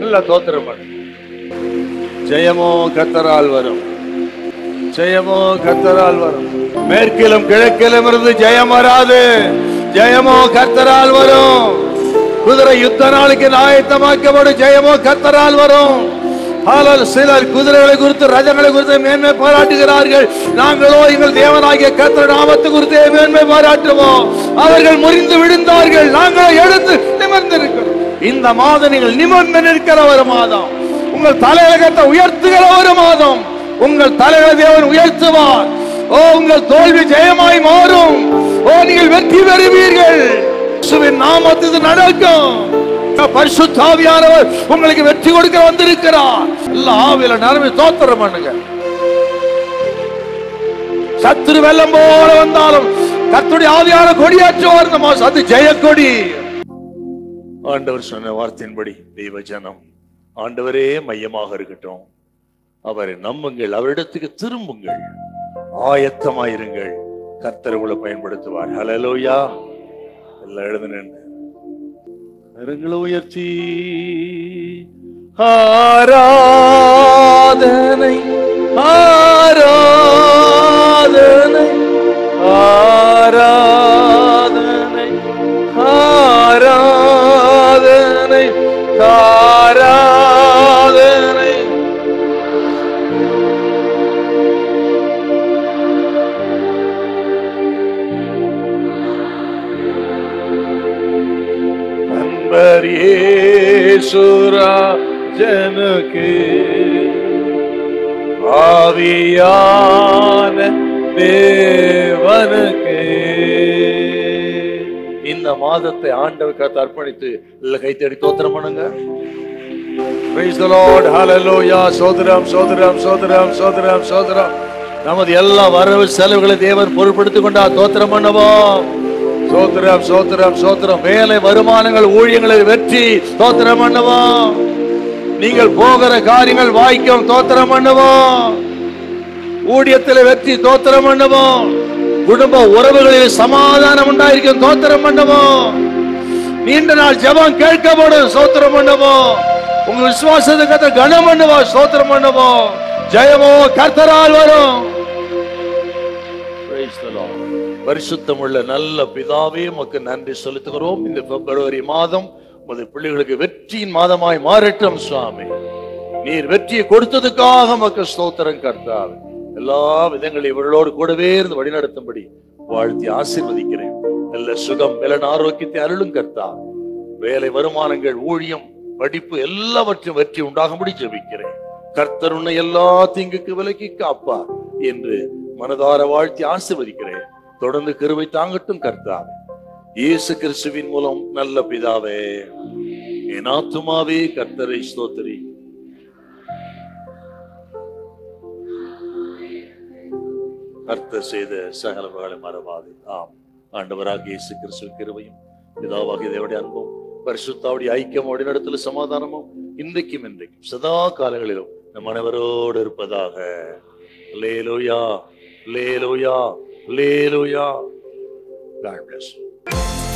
Speaker 1: நல்ல தோத்திரம் பண்ணுங்க. ஜெயமோ கர்த்தரால் வரும், ஜெயமோ கர்த்தரால் வரும். மேற்கிலும் கிழக்கிலும் இருந்து ஜெயம் வராது, ஜெயமோ கர்த்தரால் வரும். குதிரை யுத்த நாளுக்கு ஆயத்தமாக்கப்படும், ஜெயமோ கர்த்தரால் வரும். சிலர் குதிரைகளை குறித்து ரஜங்களை குறித்து மேன்மை பாராட்டுகிறார்கள். நாங்களோ எங்கள் தேவனாகிய கர்த்தர் நாமத்தை குறித்து மேன்மை பாராட்டுவோம். அவர்கள் முறிந்து விழுந்தார்கள், நாங்களோ எடுத்து நிமிர்ந்திருக்கிறோம். இந்த மாதம் நீங்கள் நிமிர்ந்து நிற்கிற ஒரு மாதம், உங்கள் தலையகத்தை உயர்த்துகிற ஒரு மாதம். உங்கள் தலைகளை தேவன் உயர்த்துவார். ஓ, உங்கள் தோல்வி ஜெயமாய் மாறும். ஓ, நீங்கள் வெற்றி பெறுவீர்கள். இயேசுவின் நாமத்தில் நடக்கும். பரிசுத்த ஆவியானவர் உங்களுக்கு வெற்றி கொடுக்க வந்திருக்கிறார். எல்லா ஆவியில நிரம்பி ஸ்தோத்திரம் பண்ணுங்க. சத்துரு வெள்ளம் போல வந்தாலும் கர்த்தருடைய ஆவியான கொடியாற்றுவார். இந்த மாசம் அது ஜெய கொடி. ஆண்டவர் சொன்ன வார்த்தையின்படி தெய்வ ஜனம் ஆண்டவரே மையமாக இருக்கட்டும். அவரை நம்புங்கள், அவரிடத்துக்கு திரும்புங்கள், ஆயத்தமாயிருங்கள். கர்த்தர் உங்களை பயன்படுத்துவார். ஹல்லேலூயா. எல்லாம் எழுதுனேன். கரங்களை உயர்த்தி ஆராதனை ஆராதனை ஆராதனை ஆராதனை ஆராதனை. அன்பர் இயேசுராஜனுக்கு, ஆவியான தேவனுக்கு, இந்த மாதத்தை ஆண்டவருக்கு அர்ப்பணித்து கைத்தடி தோத்திரம் பண்ணுங்க. Praise the Lord. Hallelujah. சோதரம் சோதரம் சோதரம் சோதரம் சோதரம். நமது எல்லா வரவு செலவுகளை தேவன் பொருட்படுத்திக் கொண்டார். தோத்திரம் பண்ணுவோம். சோதரம் சோதரம் சோதரம். வேலை, வருமானங்கள், ஊழியங்களில் வெற்றி. தோத்திரம் பண்ணுவோம். நீங்கள் போகிற காரியங்கள் வாய்க்கும். தோத்திரம் பண்ணுவோம். ஊழியத்தில் வெற்றி. தோத்திரம் பண்ணுவோம். குடும்ப உறவுகளில் சமாதானம் உண்டாயிருக்கும். தோத்திரம் பண்ணுவோம். நீண்ட நாள் ஜெபம் கேட்கப்படும். சோத்திரம் பண்ணுவோம். உங்க விசுவாசத்துக்கு கனம் பண்ணுவோம். சோத்திரம் பண்ணுவோம். ஜெயமோ கர்த்தரால் வரும். பரிசுத்தமுள்ள நல்ல பிதாவே, உமக்கு நன்றி செலுத்துகிறோம். இந்த பிப்ரவரி மாதம் உமது பிள்ளைகளுக்கு வெற்றியின் மாதமாய் மாறட்டும் சுவாமி. நீர் வெற்றியை கொடுத்ததுக்காக உமக்கு ஸ்தோத்திரம் கர்த்தாவே. எல்லா விதங்களையும் இவர்களோடு கூடவே இருந்து வழிநடத்தும்படி வாழ்த்தி ஆசீர்வதிக்கிறேன். நல்ல சுகம், பலன், ஆரோக்கியத்தை அருளும் கர்த்தாவே. வேலை, வருமானங்கள், ஊழியம், படிப்பு எல்லாவற்றையும் வெற்றி உண்டாகும்படி ஜெபிக்கிறேன். கர்த்தர் உன்னை எல்லா தீங்குக்கு விலக்கி காப்பார் என்று மனதார வாழ்த்தி ஆசீர்வதிக்கிறேன். தொடர்ந்து கிருபை தாங்கட்டும் கர்த்தாவே. இயேசு கிறிஸ்துவின் மூலம் நல்ல பிதாவே. என் ஆத்துமாவே கர்த்தரை ஸ்தோத்திரி. கர்த்தர் செய்த சகலங்களை மறவாதே. ஆம், ஆண்டவராக இயேசு கிறிஸ்துவின் கிருபையும் பிதாவாகிய தேவனுடைய அன்பும் பரிசுத்தாவுடைய ஐக்கியம் வழிநடத்தலும் சமாதானமும் இன்றைக்கும் இன்றைக்கும் சதா காலங்களிலும் நம் அனைவரோடு இருப்பதாக. அல்லேலூயா, அல்லேலூயா, அல்லேலூயா. God bless you.